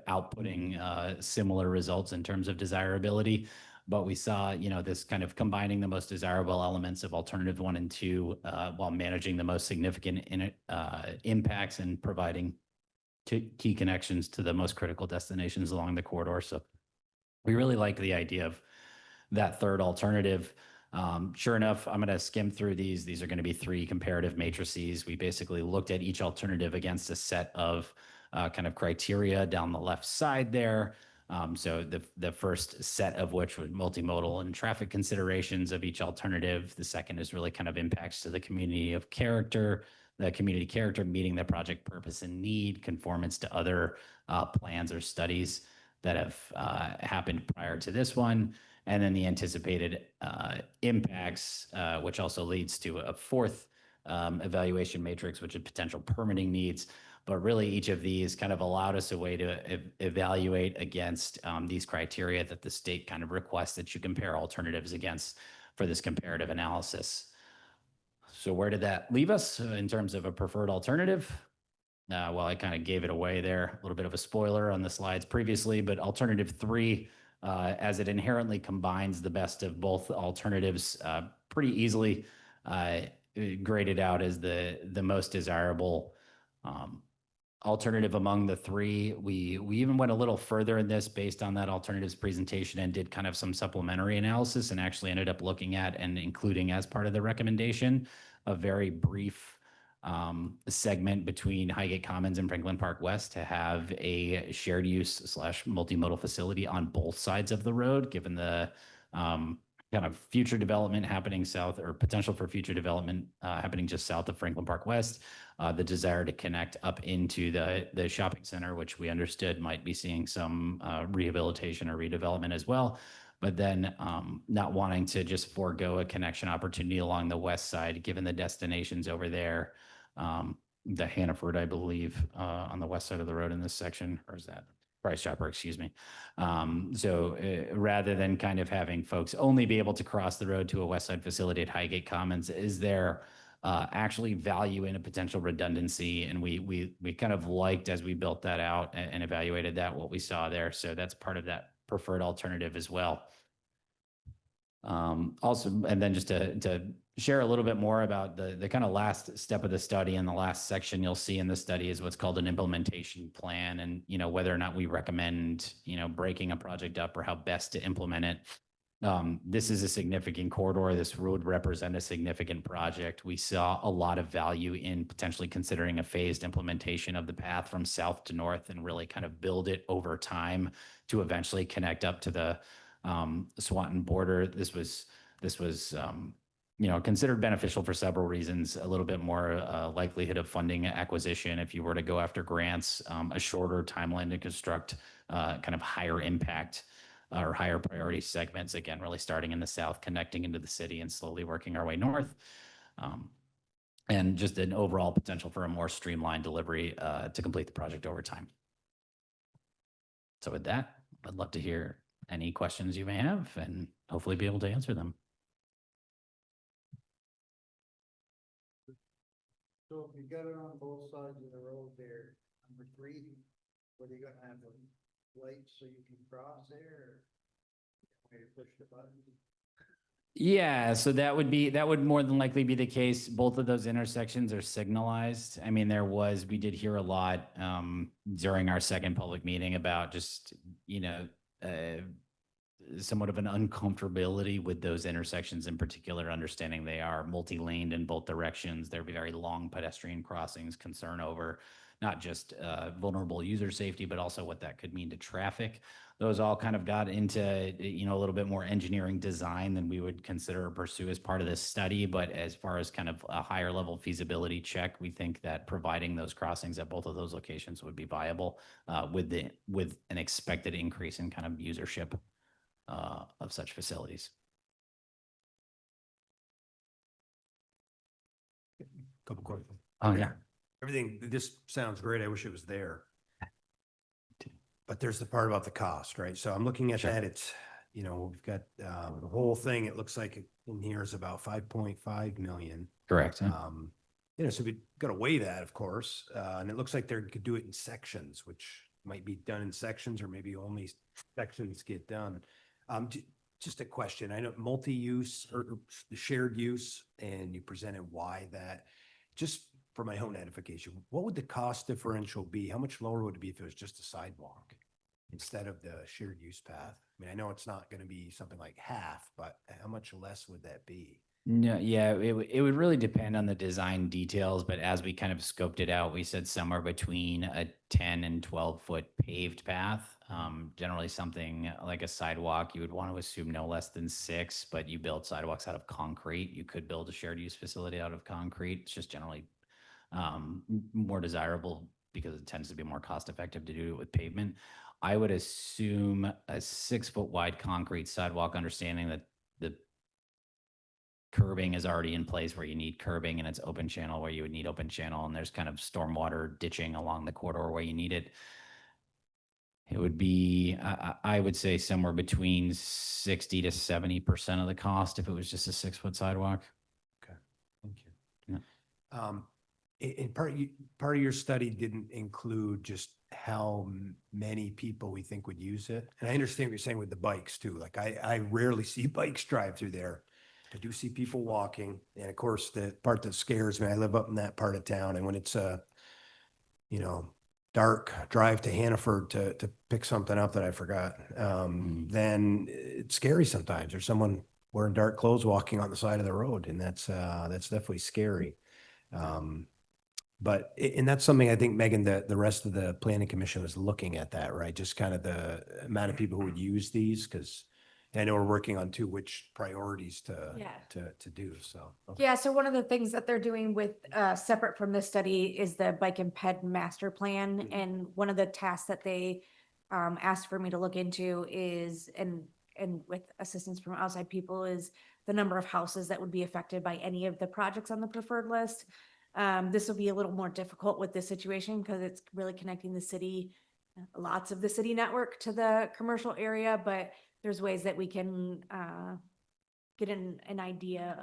outputting similar results in terms of desirability. But we saw, this kind of combining the most desirable elements of alternative 1 and 2 while managing the most significant impacts and providing key connections to the most critical destinations along the corridor. So we really like the idea of that third alternative. Sure enough, I'm going to skim through these. These are going to be 3 comparative matrices. We basically looked at each alternative against a set of kind of criteria down the left side there. So the first set of which was multimodal and traffic considerations of each alternative. The second is really kind of impacts to the community character, meeting the project purpose and need, conformance to other plans or studies that have happened prior to this one. And then the anticipated impacts, which also leads to a fourth evaluation matrix, which is potential permitting needs. But really, each of these kind of allowed us a way to evaluate against these criteria that the state kind of requests that you compare alternatives against for this comparative analysis. So where did that leave us in terms of a preferred alternative? Well, I kind of gave it away there, a little bit of a spoiler on the slides previously, but alternative 3, as it inherently combines the best of both alternatives pretty easily, graded out as the most desirable alternative among the 3. We even went a little further in this based on that alternatives presentation and did kind of some supplementary analysis and actually ended up looking at and including as part of the recommendation a very brief segment between Highgate Commons and Franklin Park West to have a shared use / multimodal facility on both sides of the road, given the kind of future development happening south, or potential for future development happening just south of Franklin Park West, the desire to connect up into the shopping center, which we understood might be seeing some rehabilitation or redevelopment as well. But then not wanting to just forego a connection opportunity along the west side, given the destinations over there, the Hannaford, I believe, on the west side of the road in this section, or is that Price Chopper, excuse me. So rather than kind of having folks only be able to cross the road to a west side facility at Highgate Commons, is there actually value in a potential redundancy? And we kind of liked, as we built that out and evaluated that, what we saw there. So that's part of that preferred alternative as well. Also, and then just to share a little bit more about the kind of last step of the study, in the last section you'll see in the study is what's called an implementation plan, and whether or not we recommend breaking a project up or how best to implement it. This is a significant corridor. This road represent a significant project. We saw a lot of value in potentially considering a phased implementation of the path from south to north and really kind of build it over time to eventually connect up to the Swanton border. This was considered beneficial for several reasons. A little bit more likelihood of funding acquisition if you were to go after grants, a shorter timeline to construct kind of higher impact or higher priority segments, again, really starting in the south, connecting into the city and slowly working our way north. And just an overall potential for a more streamlined delivery to complete the project over time. So with that, I'd love to hear any questions you may have and hopefully be able to answer them. So if you got it on both sides of the road there, number 3, were they gonna have the lights so you can cross there? Or way to push the button? Yeah, so that would more than likely be the case. Both of those intersections are signalized. I mean, we did hear a lot during our second public meeting about just, somewhat of an uncomfortability with those intersections in particular, understanding they are multi-laned in both directions. There'd be very long pedestrian crossings, concern over not just vulnerable user safety, but also what that could mean to traffic. Those all kind of got into, a little bit more engineering design than we would consider or pursue as part of this study. But as far as kind of a higher level feasibility check, we think that providing those crossings at both of those locations would be viable with an expected increase in kind of usership of such facilities. Couple questions. Oh, yeah. Everything, this sounds great. I wish it was there. But there's the part about the cost, right? So I'm looking at that. It's, we've got the whole thing. It looks like in here is about 5.5 million. Correct. So we've got to weigh that, of course. And it looks like they could do it in sections, which might be done in sections or maybe only sections get done. Just a question. I know multi-use or shared use, and you presented why that. Just for my own edification, what would the cost differential be? How much lower would it be if it was just a sidewalk instead of the shared use path? I mean, I know it's not going to be something like half, but how much less would that be? No, yeah, it would really depend on the design details, but as we kind of scoped it out, we said somewhere between a 10 and 12-foot paved path. Generally something like a sidewalk, you would want to assume no less than 6, but you build sidewalks out of concrete. You could build a shared use facility out of concrete. It's just generally more desirable because it tends to be more cost effective to do it with pavement. I would assume a 6-foot wide concrete sidewalk, understanding that the curbing is already in place where you need curbing, and it's open channel where you would need open channel, and there's kind of stormwater ditching along the corridor where you need it. It would be, I would say, somewhere between 60 to 70% of the cost if it was just a 6-foot sidewalk. Okay, thank you. Yeah. And part of your study didn't include just how many people we think would use it. And I understand what you're saying with the bikes too. Like I rarely see bikes drive through there. I do see people walking. And of course, the part that scares me, I live up in that part of town. And when it's dark drive to Hannaford to pick something up that I forgot, then it's scary sometimes. There's someone wearing dark clothes walking on the side of the road. And that's definitely scary. And that's something I think, Megan, the rest of the planning commission was looking at that, right? Just kind of the amount of people who would use these, because I know we're working on which priorities to do. So, okay. Yeah, so one of the things that they're doing with separate from this study is the bike and ped master plan. And one of the tasks that they asked for me to look into is, and with assistance from outside people, is the number of houses that would be affected by any of the projects on the preferred list. This will be a little more difficult with this situation because it's really connecting the city, lots of the city network to the commercial area, but there's ways that we can get an idea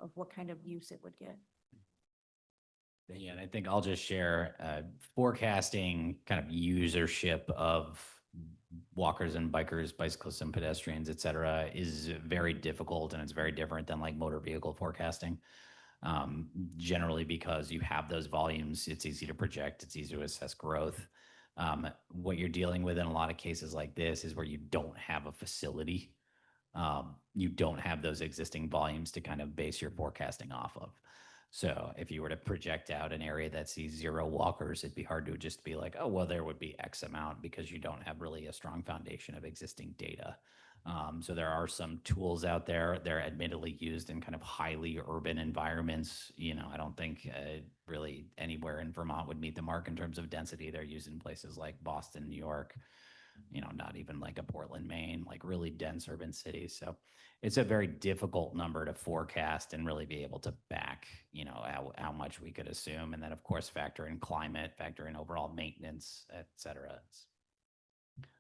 of what kind of use it would get. Yeah, and I think I'll just share forecasting kind of usership of walkers and bikers, bicyclists and pedestrians, et cetera, is very difficult, and it's very different than like motor vehicle forecasting. Generally because you have those volumes, it's easy to project, it's easy to assess growth. What you're dealing with in a lot of cases like this is where you don't have a facility. you don't have those existing volumes to kind of base your forecasting off of. So if you were to project out an area that sees 0 walkers, it'd be hard to just be like, oh, well, there would be X amount, because you don't have really a strong foundation of existing data. So there are some tools out there. They're admittedly used in kind of highly urban environments. I don't think really anywhere in Vermont would meet the mark in terms of density. They're used in places like Boston, New York, not even like a Portland, Maine, like really dense urban cities. So it's a very difficult number to forecast and really be able to back, how much we could assume. And then of course, factor in climate, factor in overall maintenance, et cetera.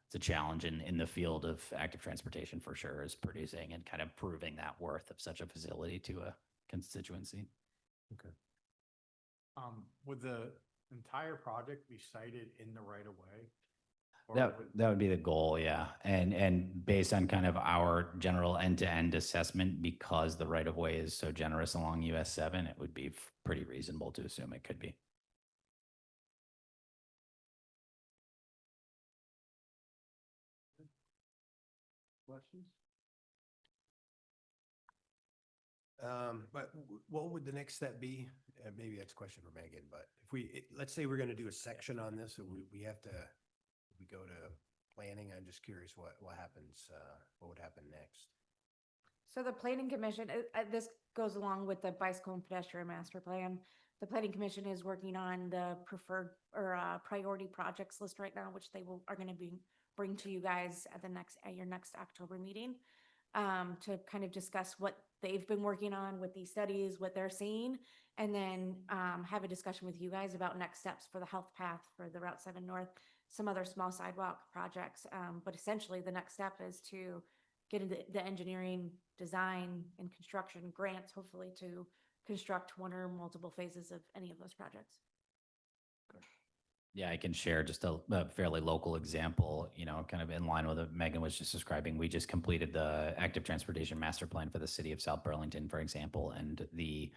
It's a challenge in the field of active transportation for sure, is producing and kind of proving that worth of such a facility to a constituency. Would the entire project be sited in the right of way? Or That would be the goal, yeah. And based on kind of our general end-to-end assessment, because the right of way is so generous along US 7, it would be pretty reasonable to assume it could be. Questions? But what would the next step be? Maybe that's a question for Megan, but let's say we're gonna do a section on this, and we have to, we go to planning. I'm just curious what happens, what would happen next? So the planning commission, this goes along with the bicycle and pedestrian master plan. The planning commission is working on the preferred or priority projects list right now, which are going to bring to you guys at your next October meeting, to kind of discuss what they've been working on with these studies, what they're seeing, and then have a discussion with you guys about next steps for the health path for the Route 7 North, some other small sidewalk projects. But essentially the next step is to get into the engineering, design, and construction grants, hopefully to construct one or multiple phases of any of those projects. Yeah, I can share just a fairly local example, kind of in line with what Megan was just describing. We just completed the active transportation master plan for the city of South Burlington, for example, and the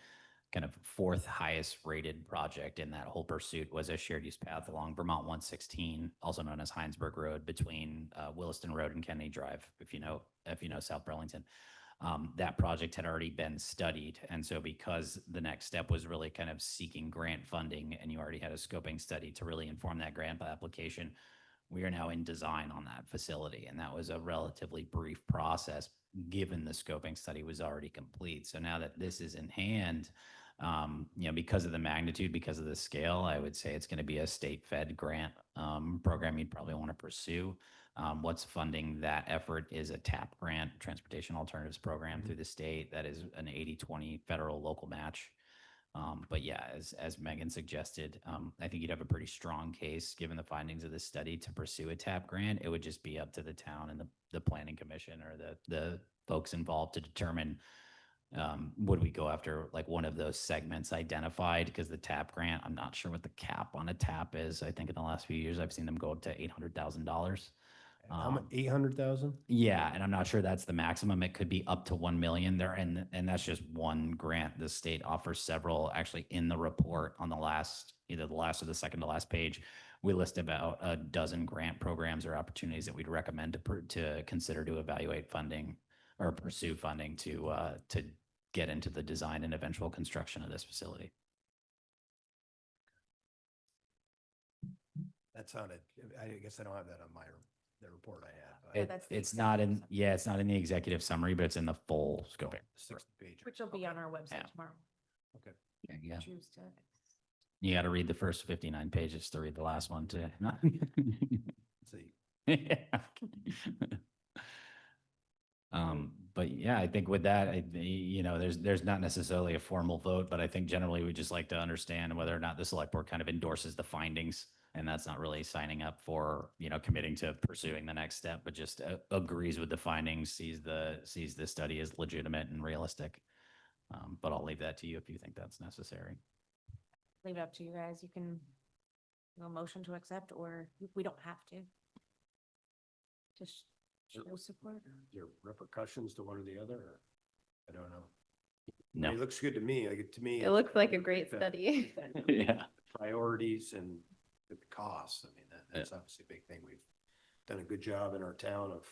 kind of 4th highest rated project in that whole pursuit was a shared use path along Vermont 116, also known as Heinsberg Road, between Williston Road and Kennedy Drive, if you know South Burlington. That project had already been studied. And so because the next step was really kind of seeking grant funding, and you already had a scoping study to really inform that grant application, we are now in design on that facility. And that was a relatively brief process, given the scoping study was already complete. So now that this is in hand, because of the magnitude, because of the scale, I would say it's going to be a state fed grant program you'd probably want to pursue. What's funding that effort is a TAP grant, Transportation Alternatives Program, through the state. That is an 80-20 federal local match. But yeah, as Megan suggested, I think you'd have a pretty strong case, given the findings of this study, to pursue a TAP grant. It would just be up to the town and the planning commission or the folks involved to determine, would we go after like one of those segments identified? Because the TAP grant, I'm not sure what the cap on a TAP is. I think in the last few years, I've seen them go up to $800,000. How much, 800,000? Yeah, and I'm not sure that's the maximum. It could be up to 1 million there, and that's just one grant. The state offers several. Actually, in the report on either the last or the second to last page, we list about a dozen grant programs or opportunities that we'd recommend to consider to evaluate funding or pursue funding to get into the design and eventual construction of this facility. That sounded, I guess I don't have that on the report I have. Yeah, that's the It's not in, executive it's not in the executive summary, but it's in the full scoping. 60 page. Which will be on our website Yeah. tomorrow. Okay. Yeah. Choose to. You got to read the first 59 pages to read the last one too. Let's see. Yeah. But yeah, I think with that, there's not necessarily a formal vote, but I think generally we just like to understand whether or not the select board kind of endorses the findings. And that's not really signing up for, committing to pursuing the next step, but just agrees with the findings, sees the study as legitimate and realistic. But I'll leave that to you if you think that's necessary. Leave it up to you guys. You can do a motion to accept, or we don't have to. Just show support. Is there repercussions to one or the other? Or? I don't know. No. It looks good to me. Like to me, It looks like a great study. Yeah. Priorities and the costs. I mean, that's obviously a big thing done a good job in our town of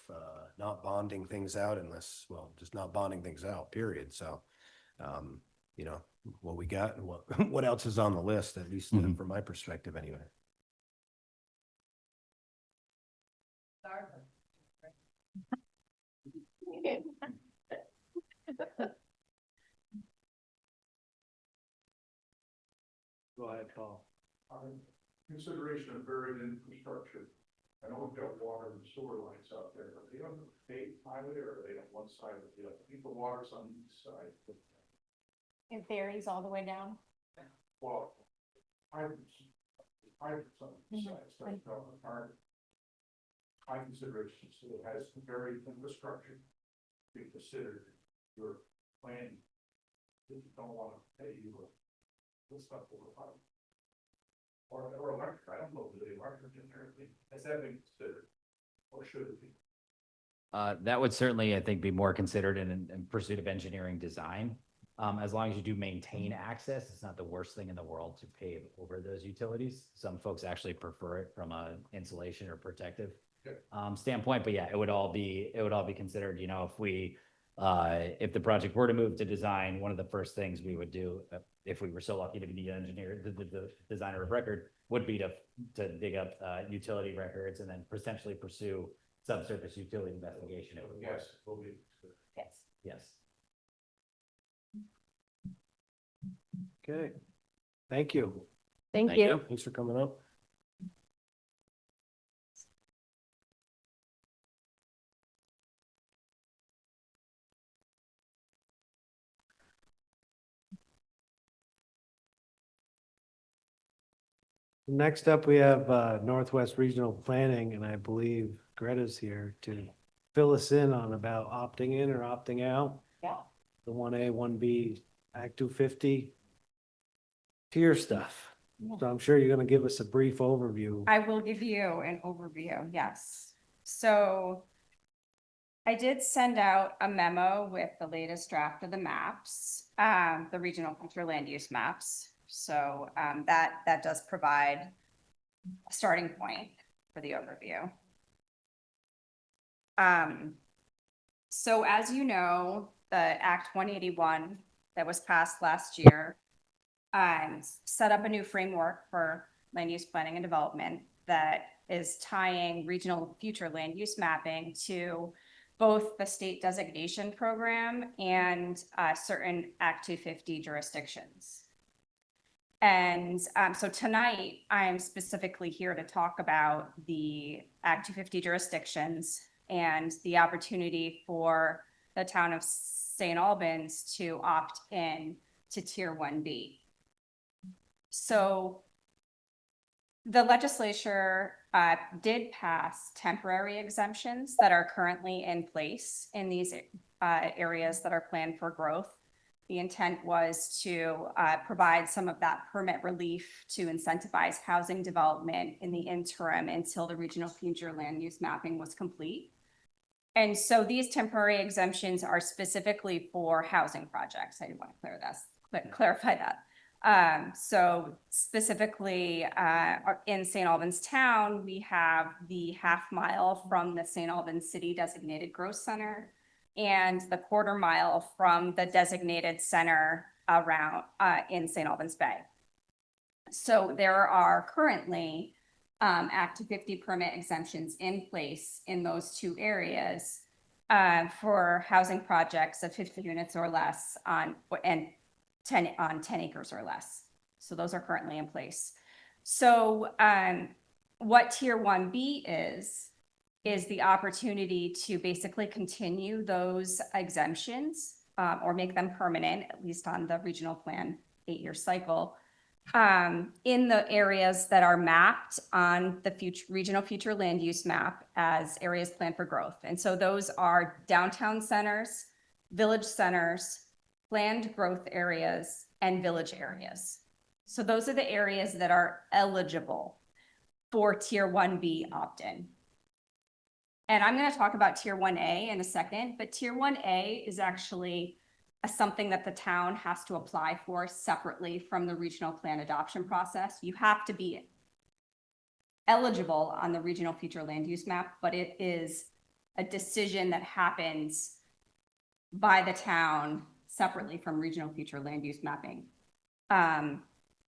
not bonding things out unless, well, just not bonding things out, period. So, you know, what we got and what, what else is on the list, at least Mhm. from my perspective anyway. Go ahead, Paul. Consideration of buried infrastructure. I know we've got water and sewer lines out there, but they on the paved highway or are they on one side of the other? I think the water's on the east side. It varies all the way down. Well, hydrants on the Mhm. side, so it's not hard. High consideration, so it has buried infrastructure. Be considered your plan. If you don't want to pay you this stuff over pipe. Or electric, I don't know if the electric in there, has that been considered? Or should it be? That would certainly, I think, be more considered in pursuit of engineering design. As long as you do maintain access, it's not the worst thing in the world to pave over those utilities. Some folks actually prefer it from a insulation or protective standpoint, but yeah, it would all be considered, you know, if the project were to move to design, one of the first things we would do, if we were so lucky to be the engineer, the designer of record, would be to dig up utility records and then potentially pursue subsurface utility investigation. Yes, will be. Yes. Yes. Okay, thank you. Thank you. Thanks for coming up. Next up, we have Northwest Regional Planning, and I believe Greta's here to fill us in on about opting in or opting out. Yeah. The 1A, 1B, Act 250 tier stuff. So I'm sure you're gonna give us a brief overview. I will give you an overview, yes. So I did send out a memo with the latest draft of the maps, the regional future land use maps. So that does provide a starting point for the overview. So as you know, the Act 181 that was passed last year set up a new framework for land use planning and development that is tying regional future land use mapping to both the state designation program and certain Act 250 jurisdictions. And so tonight, I'm specifically here to talk about the Act 250 jurisdictions and the opportunity for the town of St. Albans to opt in to Tier 1B. So the legislature did pass temporary exemptions that are currently in place in these areas that are planned for growth. The intent was to provide some of that permit relief to incentivize housing development in the interim until the regional future land use mapping was complete. And so these temporary exemptions are specifically for housing projects. I want to clarify that. So specifically in St. Albans Town, we have the half-mile from the St. Albans City Designated Growth Center and the quarter-mile from the designated center around in St. Albans Bay. So there are currently Act 250 permit exemptions in place in those two areas for housing projects of 50 units or less on 10 acres or less. So those are currently in place. So what Tier 1B is the opportunity to basically continue those exemptions or make them permanent, at least on the regional plan 8-year cycle, in the areas that are mapped on the regional future land use map as areas planned for growth. And so those are downtown centers, village centers, planned growth areas, and village areas. So those are the areas that are eligible for Tier 1B opt-in. And I'm going to talk about Tier 1A in a second, but Tier 1A is actually something that the town has to apply for separately from the regional plan adoption process. You have to be eligible on the regional future land use map, but it is a decision that happens by the town separately from regional future land use mapping.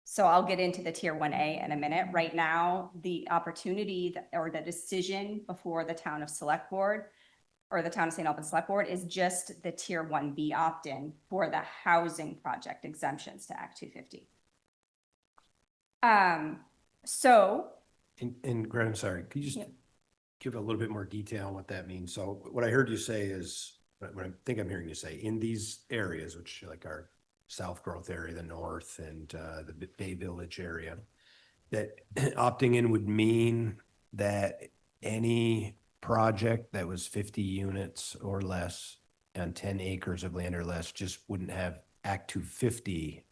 So I'll get into the tier 1A in a minute. Right now, the opportunity or the decision before the town of Select Board or the town of St. Albans Select Board is just the tier 1B opt-in for the housing project exemptions to Act 250. So And Greg, I'm sorry, could you just give a little bit more detail on what that means? So what I heard you say is, what I think I'm hearing you say, in these areas, which like our South Growth area, the North, and the Bay Village area, that opting in would mean that any project that was 50 units or less on 10 acres of land or less just wouldn't have Act 250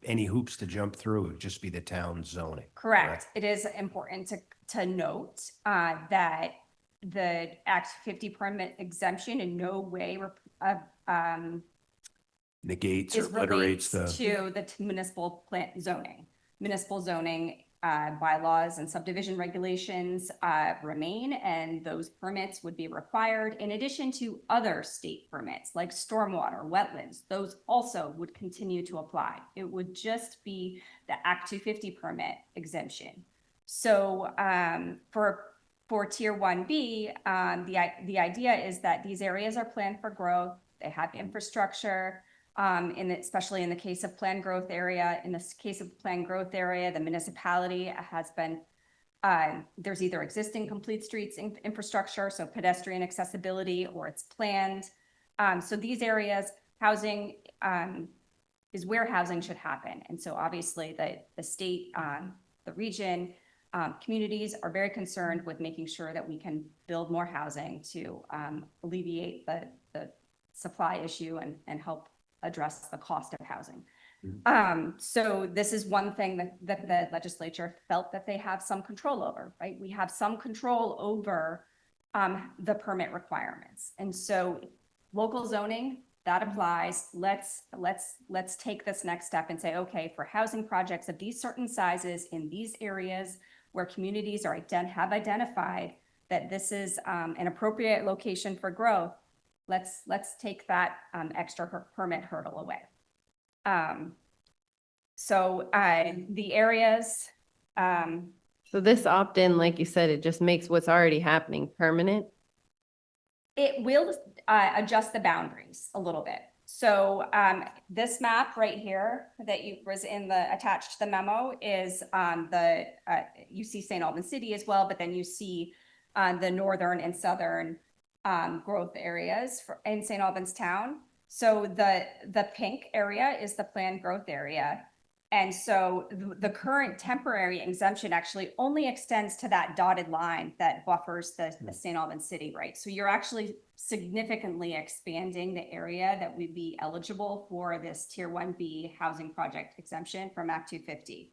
any hoops to jump through. It would just be the town zoning. correct. It is important to note that the Act 50 permit exemption in no way Negates or is obliterates relates the. to the municipal plant zoning. Municipal zoning bylaws and subdivision regulations remain, and those permits would be required in addition to other state permits like stormwater, wetlands. Those also would continue to apply. It would just be the Act 250 permit exemption. So for tier 1B, the idea is that these areas are planned for growth. They have infrastructure. Especially in the case of planned growth area, the municipality has been, there's either existing complete streets infrastructure, so pedestrian accessibility, or it's planned. So these areas, housing is where housing should happen. And so obviously the state, the region, communities are very concerned with making sure that we can build more housing to alleviate the supply issue and help address the cost of housing. So this is one thing that the legislature felt that they have some control over, right? We have some control over the permit requirements. And so local zoning, that applies. Let's take this next step and say, okay, for housing projects of these certain sizes in these areas where communities have identified that this is an appropriate location for growth, let's take that extra permit hurdle away. So the areas. So this opt-in, like you said, it just makes what's already happening permanent. It will adjust the boundaries a little bit. So this map right here that was attached to the memo is you see St. Albans City as well, but then you see the northern and southern growth areas in St. Albans Town. So the pink area is the planned growth area. And so the current temporary exemption actually only extends to that dotted line that buffers the St. Albans City, right? So you're actually significantly expanding the area that would be eligible for this tier 1B housing project exemption from Act 250.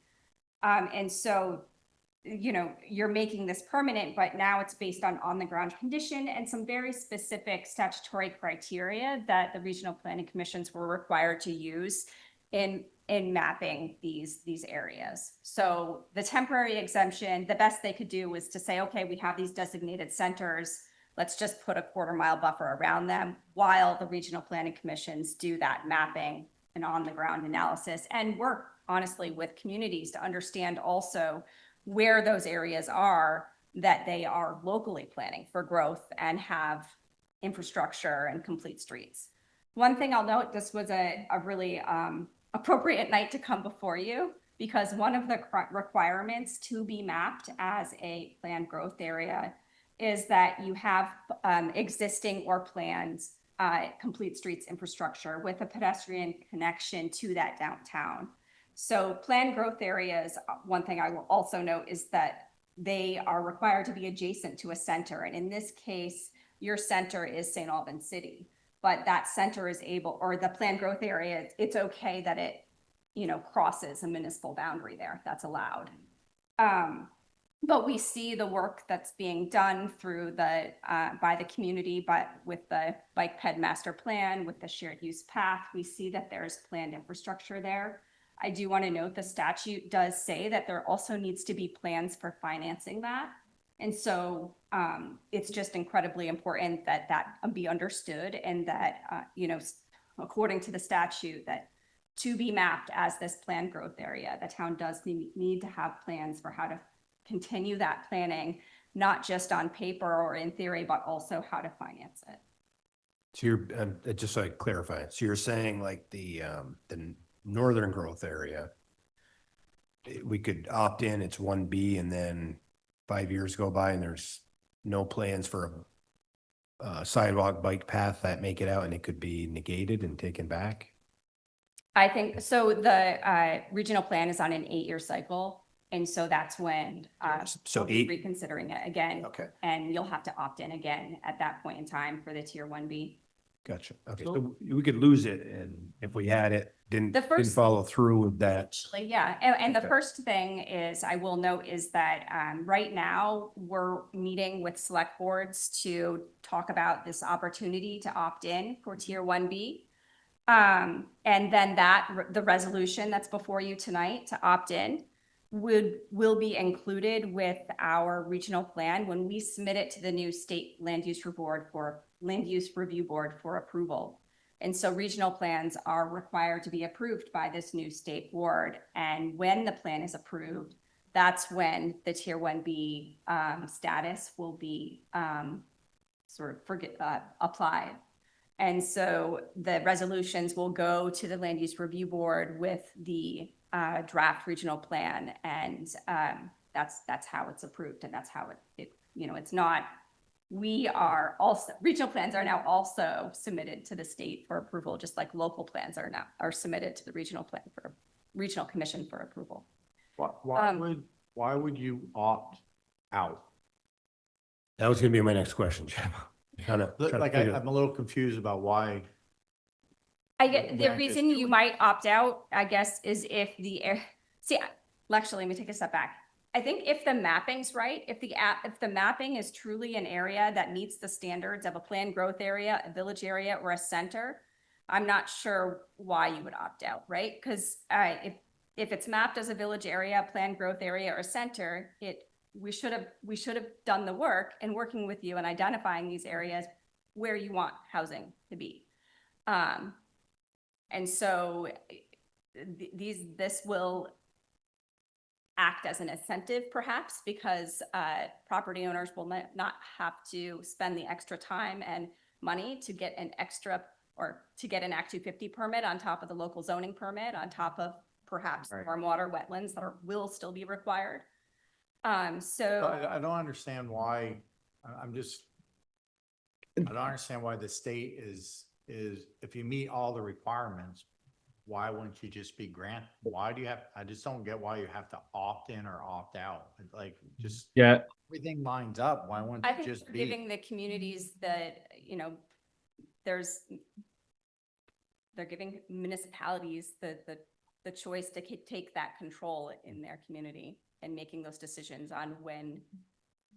And so you're making this permanent, but now it's based on the ground condition and some very specific statutory criteria that the regional planning commissions were required to use in mapping these areas. So the temporary exemption, the best they could do was to say, okay, we have these designated centers. Let's just put a 1/4 mile buffer around them while the regional planning commissions do that mapping and on the ground analysis and work honestly with communities to understand also where those areas are that they are locally planning for growth and have infrastructure and complete streets. One thing I'll note, this was a really appropriate night to come before you because one of the requirements to be mapped as a planned growth area is that you have existing or planned complete streets infrastructure with a pedestrian connection to that downtown. So planned growth areas, one thing I will also note is that they are required to be adjacent to a center. And in this case, your center is St. Albans City, but that center is or the planned growth area, it's okay that it, crosses a municipal boundary there. That's allowed. But we see the work that's being done through by the community, but with the bike ped master plan, with the shared use path, we see that there's planned infrastructure there. I do want to note the statute does say that there also needs to be plans for financing that. And so it's just incredibly important that that be understood and that, according to the statute, that to be mapped as this planned growth area, the town does need to have plans for how to continue that planning, not just on paper or in theory, but also how to finance it. So you're, just so I clarify, so you're saying like the northern growth area, we could opt in, it's 1B, and then 5 years go by and there's no plans for a sidewalk bike path that make it out, and it could be negated and taken back? I think, so the regional plan is on an 8-year cycle. And so that's when So we'll be 8. reconsidering it again. Okay, And you'll have to opt in again at that point in time for the tier 1B. gotcha. Okay, so we could lose it, and if we had it, didn't follow through with that. Actually, yeah. And the Okay. first thing is, I will note, is that right now we're meeting with select boards to talk about this opportunity to opt in for tier 1B. And then the resolution that's before you tonight to opt in will be included with our regional plan when we submit it to the new state land use review board for approval. And so regional plans are required to be approved by this new state board. And when the plan is approved, that's when the tier 1B status will be applied. And so the resolutions will go to the land use review board with the draft regional plan, and that's how it's approved, and that's how it's not. We are also, regional plans are now also submitted to the state for approval, just like local plans are submitted to the regional commission for approval. Why would you opt out? That was gonna be my next question, Jim. I'm a little confused about why. I get the Right. reason you might opt out, I guess, is if actually, let me take a step back. I think if the mapping's right, if the mapping is truly an area that meets the standards of a planned growth area, a village area, or a center, I'm not sure why you would opt out, right? Because if it's mapped as a village area, planned growth area, or center, we should have done the work in working with you and identifying these areas where you want housing to be. And so this will act as an incentive perhaps, because property owners will not have to spend the extra time and money to get an Act 250 permit on top of the local zoning permit, on top of perhaps stormwater wetlands that will still be required. So I don't understand why, I don't understand why the state is, if you meet all the requirements, why wouldn't you just be granted? I just don't get why you have to opt in or opt out. Like, just everything lines up. Why wouldn't I it think just we're be? giving the communities that, they're giving municipalities the choice to take that control in their community and making those decisions on when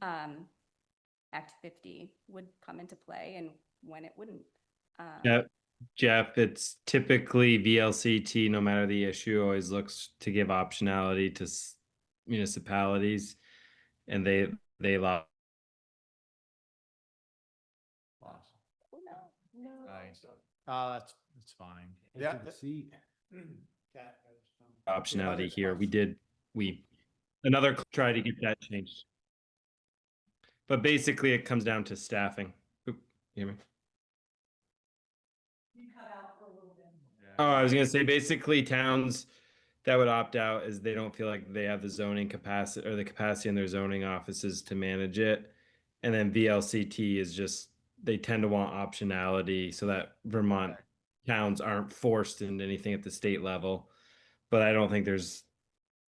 Act 50 would come into play and when it wouldn't. Jeff, it's typically VLCT, no matter the issue, always looks to give optionality to municipalities, and they allow. That's fine. Yeah. Optionality here. Another try to get that changed. But basically it comes down to staffing. Oop, you hear me? Oh, I was gonna say basically towns that would opt out is they don't feel like they have the zoning capacity or the capacity in their zoning offices to manage it. And then VLCT is just, they tend to want optionality so that Vermont towns aren't forced into anything at the state level. But I don't think there's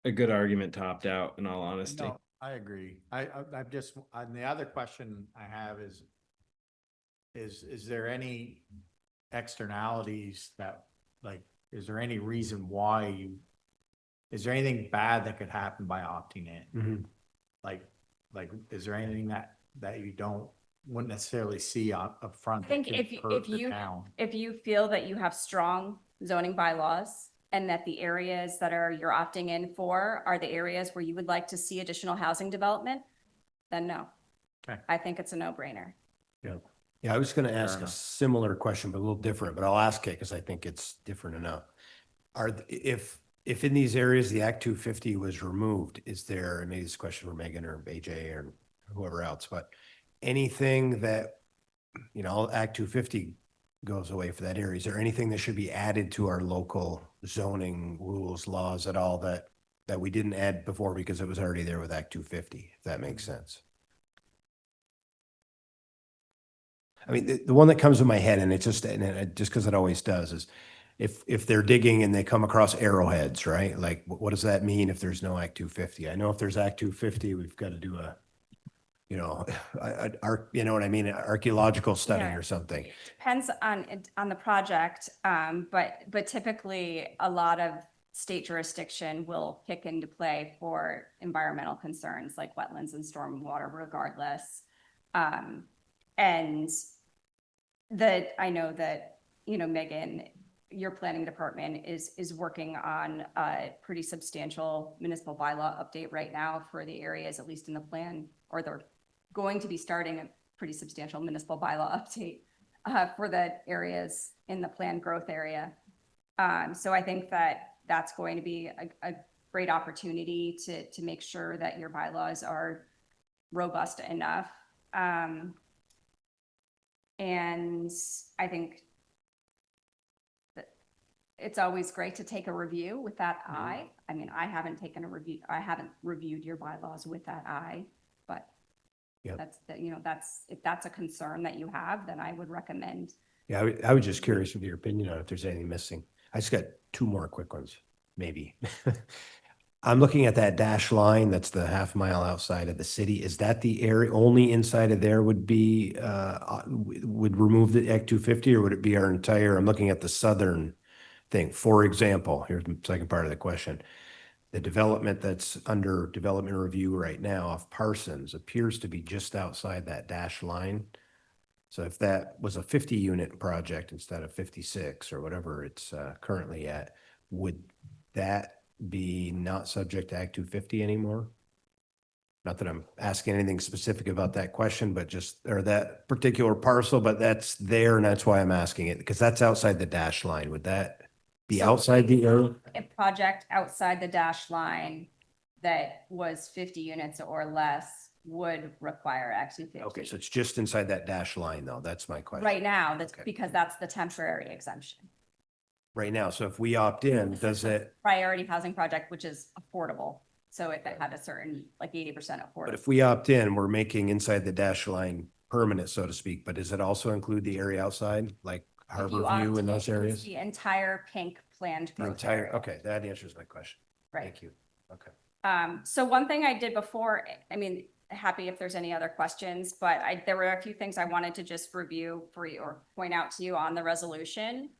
a good argument to opt out, in all honesty. No, I agree. I'm just, and the other question I have is there any externalities that, like, is there any reason why is there anything bad that could happen by opting in? Mm-hmm. Like, is there anything that you wouldn't necessarily see up front? I think if you feel that you have strong zoning bylaws and that the areas that you're opting in for are the areas where you would like to see additional housing development, then no. Okay. I think it's a no-brainer. Yeah, I was gonna ask a enough. similar question, but a little different, but I'll ask it because I think it's different enough. If in these areas the Act 250 was removed, is there, and maybe this question for Megan or AJ or whoever else, but anything that, Act 250 goes away for that area, is there anything that should be added to our local zoning rules, laws at all that we didn't add before because it was already there with Act 250, if that makes sense? I mean, the one that comes to my head, and it's just, just because it always does, is if they're digging and they come across arrowheads, right? Like, what does that mean if there's no Act 250? I know if there's Act 250, we've got to do you know what I mean, archaeological study Yeah. or something. Depends on the project, but typically a lot of state jurisdiction will kick into play for environmental concerns like wetlands and stormwater regardless. And I know that, Megan, your planning department is working on a pretty substantial municipal bylaw update right now for the areas, at least in the plan, or they're going to be starting a pretty substantial municipal bylaw update for the areas in the planned growth area. So I think that that's going to be a great opportunity to make sure that your bylaws are robust enough. And I think that it's always great to take a review with that eye. I mean, I haven't reviewed your bylaws with that eye, but Yep. if that's a concern that you have, then I would recommend. Yeah, I was just curious with your opinion on if there's anything missing. I just got two more quick ones, maybe. I'm looking at that dash line, that's the half mile outside of the city. Is that the area, only inside of there would be, would remove the Act 250, or would it be our entire, I'm looking at the southern thing. For example, here's the second part of the question. The development that's under development review right now off Parsons appears to be just outside that dash line. So if that was a 50 unit project instead of 56 or whatever it's currently at, would that be not subject to Act 250 anymore? Not that I'm asking anything specific about that question, but or that particular parcel, but that's there, and that's why I'm asking it, because that's outside the dash line. Would that be So outside the area? A project outside the dash line that was 50 units or less would require Act 250. Okay, so it's just inside that dash line though. That's my question. Right now, that's Okay. because that's the temporary exemption. Right now. So if we opt in, This does is a it, Priority housing project, which is affordable. So if it had a certain, like 80% affordable. but if we opt in, we're making inside the dash line permanent, so to speak, but does it also include the area outside, like If Harbor you opt View and in, those it's areas? the entire pink planned The growth entire, area. okay, that answers my question. Right. Thank you. Okay. So one thing I did before, I mean, happy if there's any other questions, but there were a few things I wanted to just review for you or point out to you on the resolution.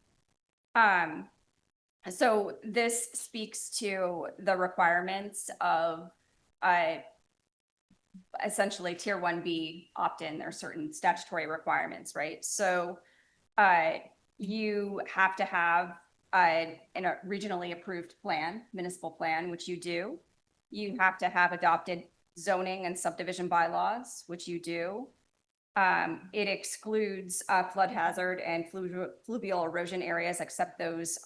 So this speaks to the requirements of essentially Tier 1B opt-in. There are certain statutory requirements, right? So you have to have a regionally approved plan, municipal plan, which you do. You have to have adopted zoning and subdivision bylaws, which you do. It excludes flood hazard and fluvial erosion areas, except those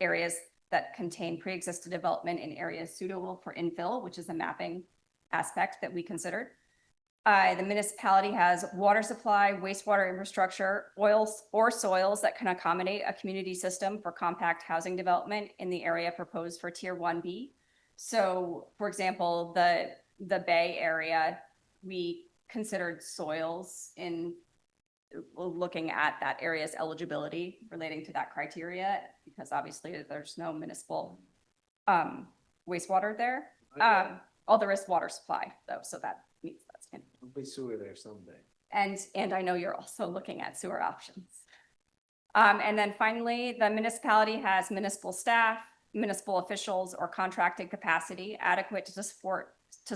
areas that contain pre-existing development in areas suitable for infill, which is a mapping aspect that we considered. The municipality has water supply, wastewater infrastructure, oils or soils that can accommodate a community system for compact housing development in the area proposed for Tier 1B. So, for example, the Bay area, we considered soils in looking at that area's eligibility relating to that criteria, because obviously there's no municipal wastewater there. All there is water supply though, so that means that's kind of. There'll be sewer there someday. And I know you're also looking at sewer options. And then finally, the municipality has municipal staff, municipal officials, or contracted capacity adequate to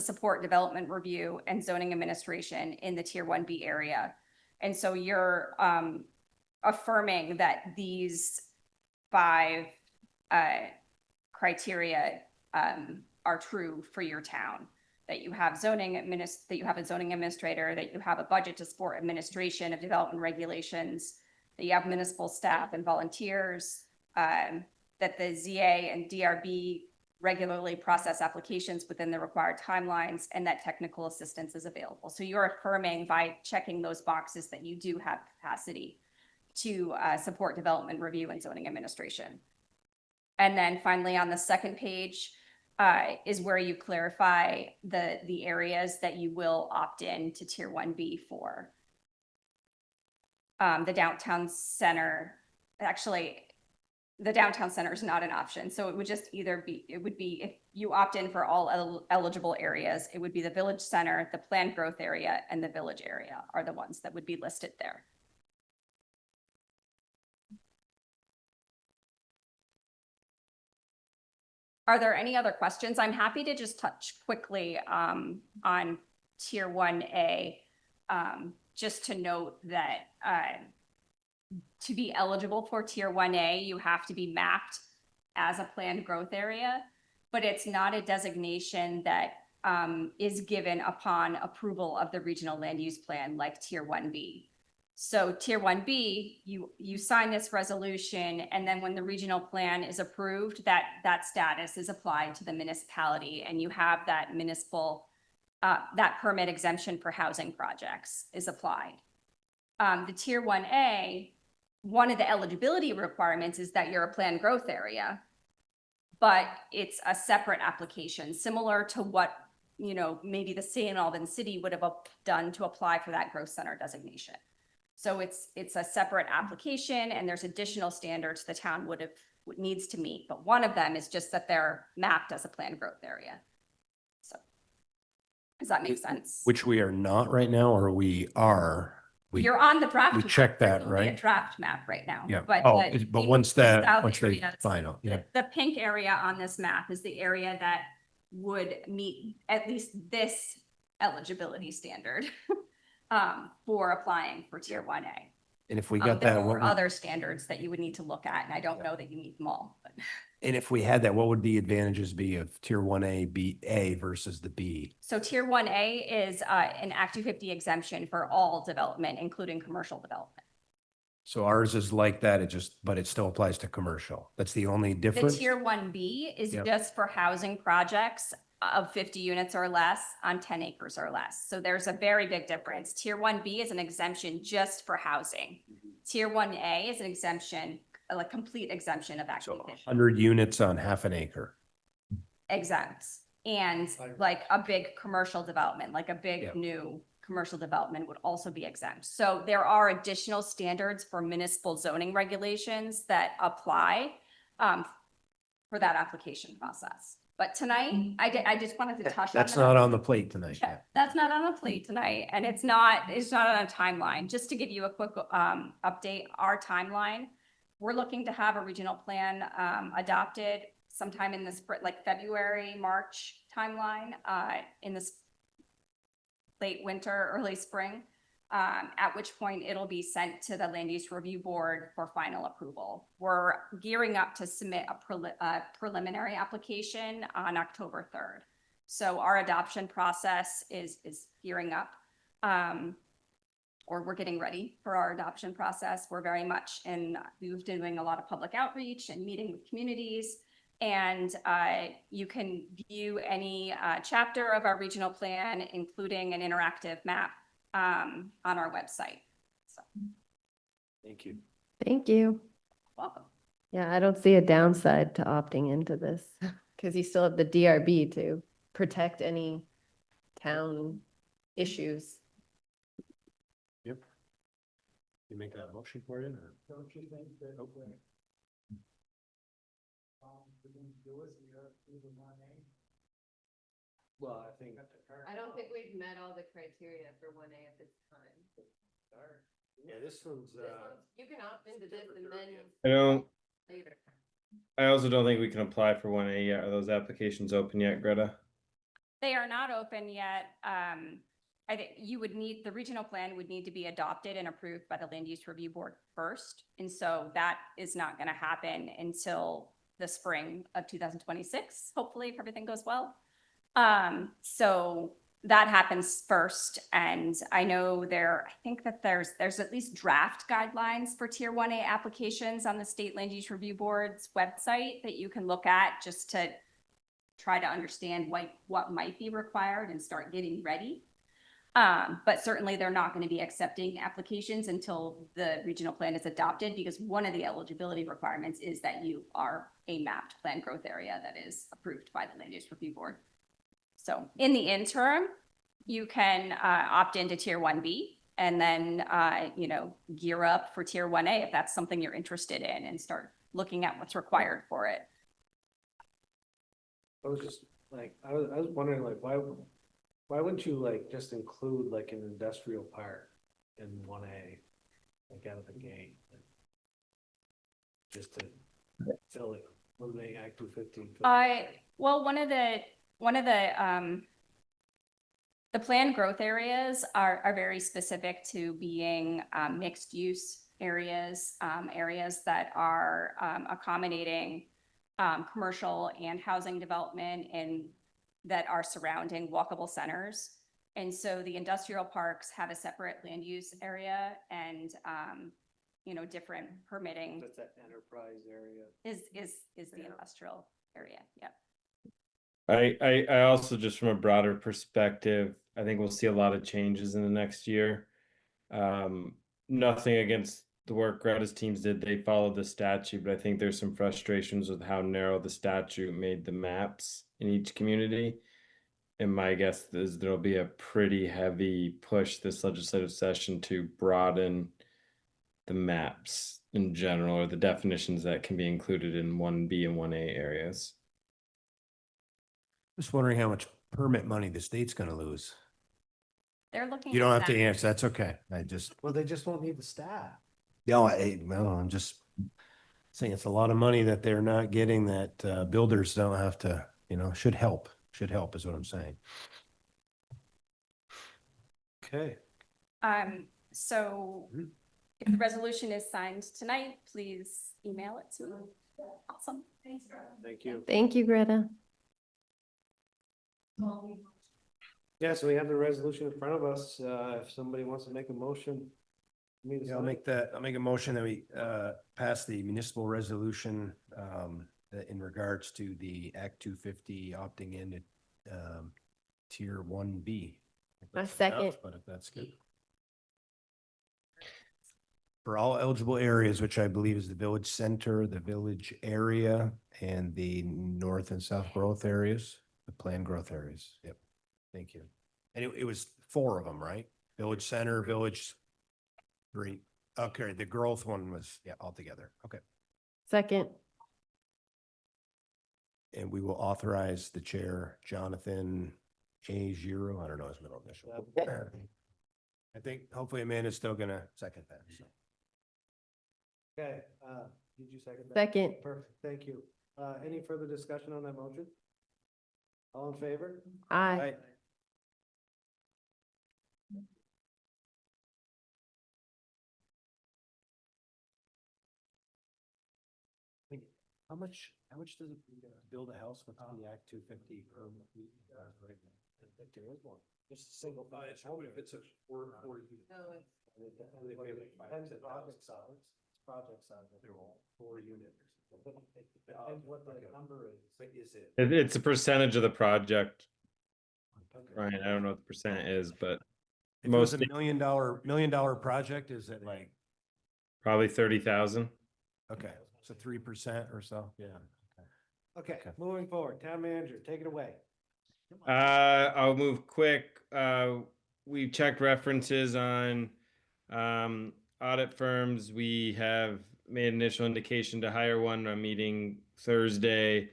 support development review and zoning administration in the Tier 1B area. And so you're affirming that these 5 criteria are true for your town. That you have that you have a zoning administrator, that you have a budget to support administration of development regulations, that you have municipal staff and volunteers, that the ZA and DRB regularly process applications within the required timelines, and that technical assistance is available. So you're affirming by checking those boxes that you do have capacity to support development review and zoning administration. And then finally, on the second page, is where you clarify the areas that you will opt in to Tier 1B for. The downtown center, actually, the downtown center is not an option. So it would just either be, it would be, if you opt in for all eligible areas, it would be the village center, the planned growth area, and the village area are the ones that would be listed there. Are there any other questions? I'm happy to just touch quickly on Tier 1A, just to note that to be eligible for Tier 1A, you have to be mapped as a planned growth area, but it's not a designation that is given upon approval of the regional land use plan like Tier 1B. So Tier 1B, you sign this resolution, and then when the regional plan is approved, that status is applied to the municipality, and you have that municipal, that permit exemption for housing projects is applied. The Tier 1A, one of the eligibility requirements is that you're a planned growth area, but it's a separate application, similar to what, you know, maybe the St. Albans City would have done to apply for that growth center designation. So it's a separate application, and there's additional standards the town needs to meet, but one of them is just that they're mapped as a planned growth area. So does that make sense? Which we are not right now, or we are? You're on the draft. We map. checked There's that, only a right? draft map right now. Yeah. But Oh, the- but the once south they area, final, yeah. the pink area on this map is the area that would meet at least this eligibility standard for applying for Tier 1A. And if we got There that, are other standards that you would need to look at, and I don't know that you meet them all, but. and if we had that, what would the advantages be of Tier 1A, A versus the B? So Tier 1A is an Act 250 exemption for all development, including commercial development. So ours is like that, but it still applies to commercial. That's the only The difference? Tier 1B is Yep. just for housing projects of 50 units or less on 10 acres or less. So there's a very big difference. Tier 1B is an exemption just for housing. Tier 1A is an exemption, a complete exemption of So activity. 100 units on half an acre. Exempts. And like a big commercial development, like a big Yep. new commercial development would also be exempt. So there are additional standards for municipal zoning regulations that apply for that application process. But tonight, I just wanted to touch on. That's that. not on the plate tonight. Yeah, that's not on the plate tonight, and it's not on a timeline. Just to give you a quick update, our timeline, we're looking to have a regional plan adopted sometime in the spring, like February, March timeline, in this late winter, early spring, at which point it'll be sent to the Land Use Review Board for final approval. We're gearing up to submit a preliminary application on October 3rd. So our adoption process is gearing up, or we're getting ready for our adoption process. We're very much we've been doing a lot of public outreach and meeting with communities. And you can view any chapter of our regional plan, including an interactive map on our website. So, Thank you. Thank you. welcome. Yeah, I don't see a downside to opting into this because you still have the DRB to protect any town issues. Yep. You make that motion for it? Well, I think. I don't think we've met all the criteria for 1A at this time. Yeah, this one's, You can opt into this and then I don't. later. I also don't think we can apply for 1A yet. Are those applications open yet, Greta? They are not open yet. I think the regional plan would need to be adopted and approved by the Land Use Review Board first. And so that is not going to happen until the spring of 2026, hopefully if everything goes well. So that happens first, and I know I think that there's at least draft guidelines for Tier 1A applications on the State Land Use Review Board's website that you can look at just to try to understand what might be required and start getting ready. But certainly they're not going to be accepting applications until the regional plan is adopted, because one of the eligibility requirements is that you are a mapped planned growth area that is approved by the Land Use Review Board. So in the interim, you can opt into Tier 1B and then, gear up for Tier 1A if that's something you're interested in, and start looking at what's required for it. I was just like, I was wondering like, why wouldn't you like just include like an industrial park in 1A, like out of the gate? Just to fill it, eliminate Act 215. Well, one of the planned growth areas are very specific to being mixed use areas, areas that are accommodating commercial and housing development and that are surrounding walkable centers. And so the industrial parks have a separate land use area and, different permitting That's that enterprise area. is the industrial area. Yep. I also, just from a broader perspective, I think we'll see a lot of changes in the next year. Nothing against the work Greta's teams did. They followed the statute, but I think there's some frustrations with how narrow the statute made the maps in each community. And my guess is there'll be a pretty heavy push this legislative session to broaden the maps in general, or the definitions that can be included in 1B and 1A areas. Just wondering how much permit money the state's gonna lose. They're looking. You don't at have to that. answer, that's okay. Well, they just won't need the staff. No, I'm just saying it's a lot of money that they're not getting, that builders don't have to, should help is what I'm saying. Okay. So if the resolution is signed tonight, please email it to me. Awesome. Thanks, Thank you. Thank you, Greta. Yeah, so we have the resolution in front of us. If somebody wants to make a motion. Yeah, I'll make a motion that we pass the municipal resolution in regards to the Act 250 opting in at Tier 1B. A second. But if that's good. For all eligible areas, which I believe is the village center, the village area, and the north and south growth areas, the planned growth areas. Yep. Thank you. And it was 4 of them, right? Village center, village. Great. Okay, the growth one was, all together. Okay. Second. And we will authorize the chair, Jonathan A. Giro. I don't know his middle initial. I think hopefully Amanda's still gonna second that. So. Okay, did you second that? Second. Perfect, thank you. Any further discussion on that motion? All in favor? Aye. How much does it build a house with the Act 250 per? There is one. Just a single. If it's a four unit. Depends on project size. Project size. They're all 4 units. Depends what the number is. It's a percentage of the project. Okay. Ryan, I don't know what the percent is, but If it was a $1 million project, is it like, probably 30,000. okay, so 3% or so? Yeah. Okay, moving forward, town manager, take it away. I'll move quick. We checked references on audit firms. We have made initial indication to hire one. I'm meeting Thursday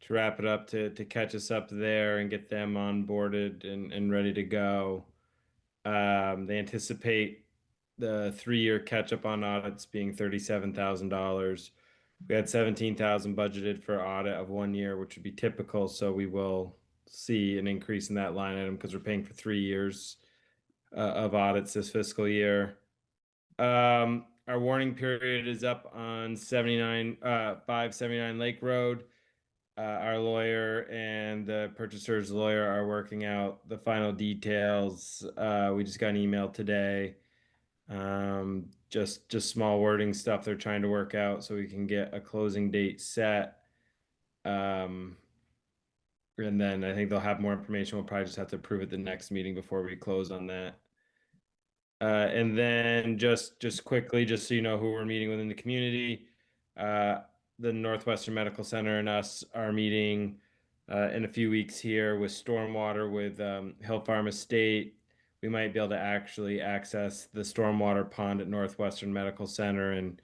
to wrap it up to catch us up there and get them onboarded and ready to go. They anticipate the 3-year catch up on audits being $37,000. We had 17,000 budgeted for audit of 1 year, which would be typical. So we will see an increase in that line item because we're paying for 3 years of audits this fiscal year. our warning period is up on 579 Lake Road. Our lawyer and the purchaser's lawyer are working out the final details. We just got an email today. Just small wording stuff they're trying to work out so we can get a closing date set. And then I think they'll have more information. We'll probably just have to approve it the next meeting before we close on that. And then just quickly, just so you know who we're meeting with in the community, the Northwestern Medical Center and us are meeting in a few weeks here with stormwater with Hill Farm Estate. We might be able to actually access the stormwater pond at Northwestern Medical Center and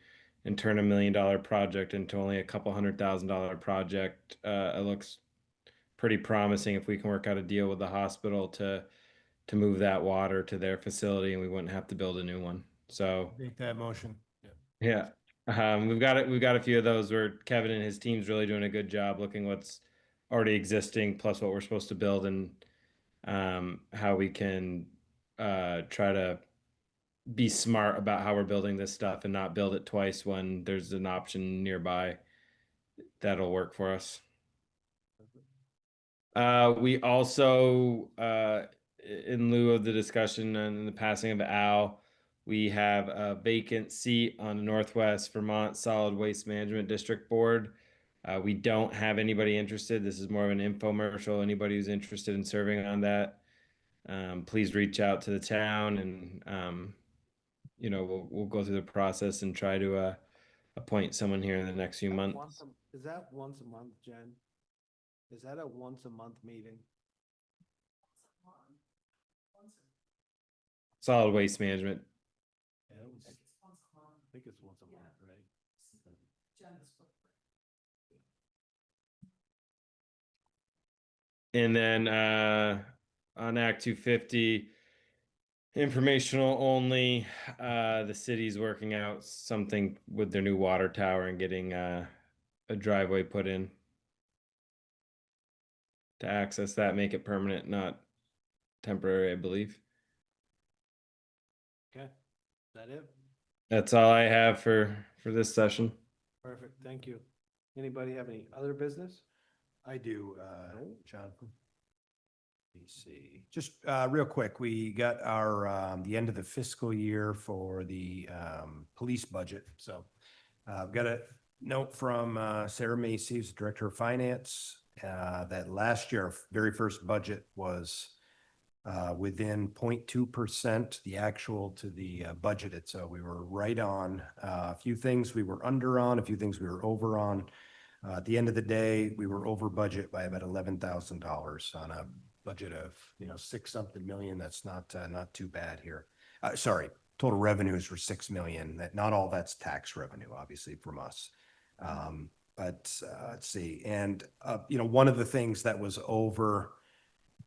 turn $1 million project into only a couple $100,000 project. It looks pretty promising if we can work out a deal with the hospital to move that water to their facility and we wouldn't have to build a new one. So Make that motion. yeah, we've got a few of those where Kevin and his team's really doing a good job looking what's already existing plus what we're supposed to build and how we can try to be smart about how we're building this stuff and not build it twice when there's an option nearby that'll work for us. We also, in lieu of the discussion and the passing of Al, we have a vacant seat on the Northwest Vermont Solid Waste Management District Board. We don't have anybody interested. This is more of an infomercial. Anybody who's interested in serving on that, please reach out to the town and, you know, we'll go through the process and try to appoint someone here in the next few months. Is that once a month, Jen? Is that a once a month meeting? Solid Waste Management. I think it's once a month, right? And then on Act 250, informational only, the city's working out something with their new water tower and getting a driveway put in to access that, make it permanent, not temporary, I believe. Okay, is that it? That's all I have for this session. Perfect, thank you. Anybody have any other business? I do, Jonathan. Let me see, just real quick, we got our the end of the fiscal year for the police budget. So I've got a note from Sarah Macy, who's Director of Finance, that last year, our very first budget was within 0.2% the actual to the budgeted. So we were right on. A few things we were under on, a few things we were over on. At the end of the day, we were over budget by about $11,000 on a budget of, you know, 6-something million. That's not too bad here. Sorry, total revenues were 6 million. That not all that's tax revenue, obviously, from us. But let's see. And you know, one of the things that was over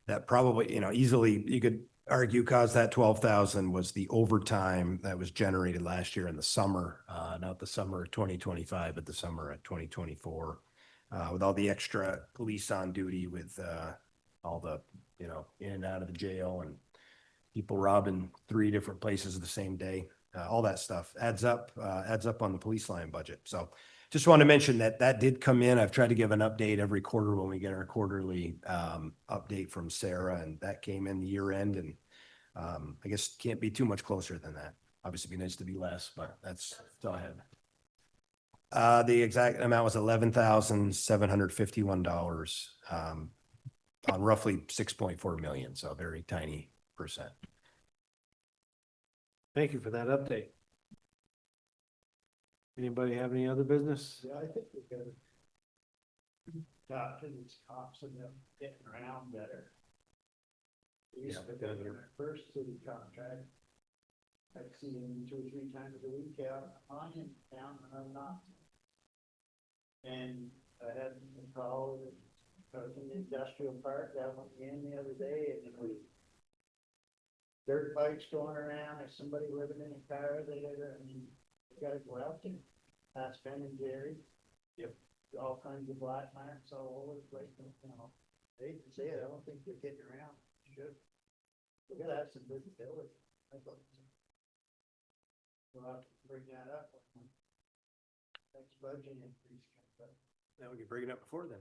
that probably, you know, easily you could argue caused that 12,000 was the overtime that was generated last year in the summer, not the summer of 2025, but the summer of 2024, with all the extra police on duty with all the, you know, in and out of the jail and people robbing 3 different places the same day. All that stuff adds up on the police line budget. So just want to mention that that did come in. I've tried to give an update every quarter when we get our quarterly update from Sarah, and that came in the year end. And I guess can't be too much closer than that. Obviously, it'd be nice to be less, but that's all I had. The exact amount was $11,751 on roughly 6.4 million. So a very tiny percent. Thank you for that update. Anybody have any other business? Yeah, I think we could talk to these cops and them getting around better. We used to go to their first city contract. I'd see them 2 or 3 times a week out on in town when I'm not. And I had a call that I was in the industrial park down at the end the other day, and then we dirt bikes going around, there's somebody living in a car there, and you gotta go out and ask Ben and Jerry. Yep. All kinds of black marks all over the place, you know. They can say it, I don't think they're getting around. Should. We gotta have some visibility. I thought. We'll have to bring that up. when Next budget increase comes up. Now we can bring it up before then.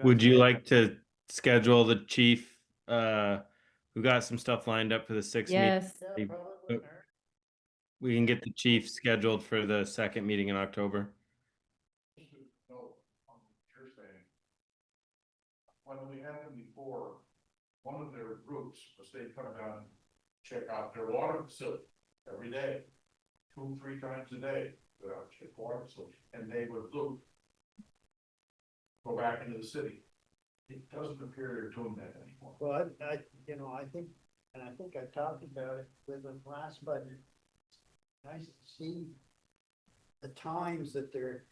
Would you like to schedule the chief, who got some stuff lined up for the sixth meeting? Yes. Yeah, probably wouldn't hurt. We can get the chief scheduled for the second meeting in October. No, you're saying. When we had them before, one of their groups was they come down and check out their water facility every day, 2-3 times a day, check water facility, and they would loop. Go back into the city. It doesn't appear they're doing that anymore. Well, I think, and I think I talked about it with them last budget. Nice to see the times that they're,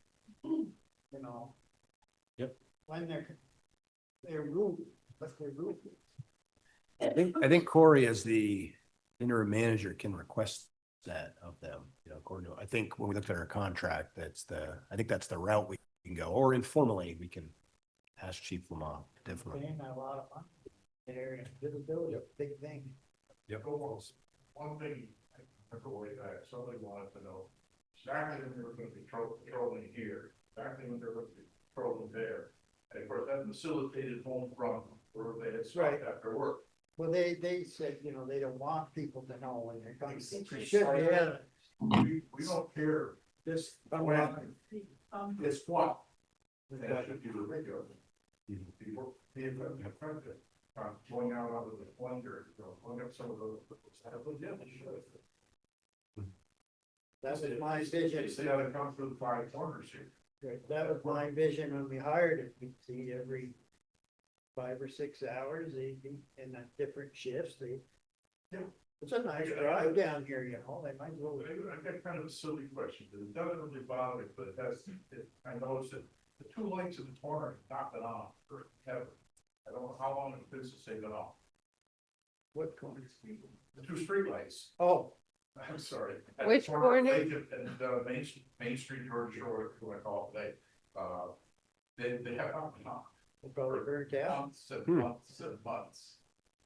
Yep. when they're root, but they're root. I think Corey as the interim manager can request that of them, according to, I think when we looked at our contract, I think that's the route we can go, or informally, we can ask Chief Lamont, definitely. Paying a lot of money. There, visibility, big thing. Yep. One thing, I go way back, somebody wanted to know exactly when they were gonna be patrolling here, exactly when they were gonna be patrolling there. And of course, that facilitated home from where they had Right. stopped after work. Well, they said, they don't want people to know when they're coming. We don't care, this, when, it's what? That should be the regular. People, going out onto the plunger, going up some of those. That was my vision. They say how to come through the 5 corners here. That was my vision when we hired it. We'd see every 5 or 6 hours, they'd be in different shifts. It's a nice drive down here, they might as well. I got kind of a silly question, but it doesn't really bother me, but it has, I noticed that the 2 lights in the corner have not been on forever. I don't know how long it's been since they've been off. What corner? The 2 street lights. Oh, I'm sorry. At Which the of corner? Lincoln And Main Street, George Shore, who I call it today, they have not been on. they probably burnt out. Months and months and months.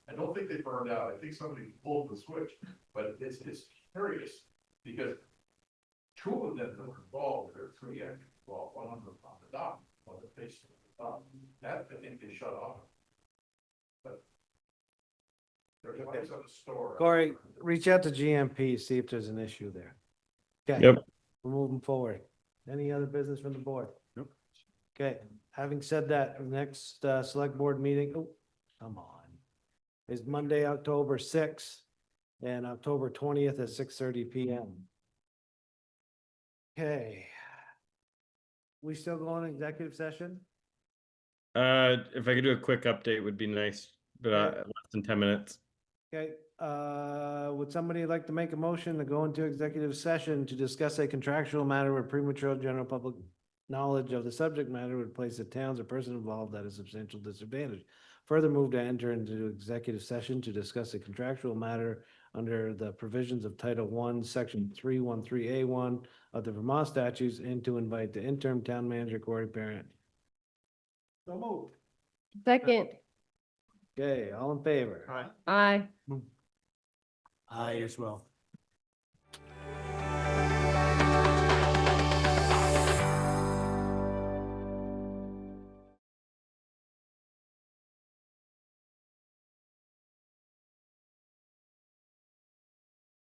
I don't think they burned out. I think somebody pulled the switch, but it's curious because 2 of them that were involved, or 3 actually involved, one on the dock, one the face of the dock. That I think they shut off. But there's lights on the store. Corey, reach out to GMP, see if there's an issue there. Okay. Yep. We're moving forward. Any other business from the board? Nope. Okay, having said that, the next select board meeting, come on, is Monday, October 6th and October 20th at 6:30 PM. Okay. We still going to executive session? If I could do a quick update would be nice, but Okay. less than 10 minutes. Okay, would somebody like to make a motion to go into executive session to discuss a contractual matter where premature general public knowledge of the subject matter would place the towns or person involved at a substantial disadvantage? Further move to enter into executive session to discuss a contractual matter under the provisions of Title I, Section 313A1 of the Vermont statutes, and to invite the interim town manager, Corey Parent. So move. Second, Okay, all in favor? Right. aye. I as well.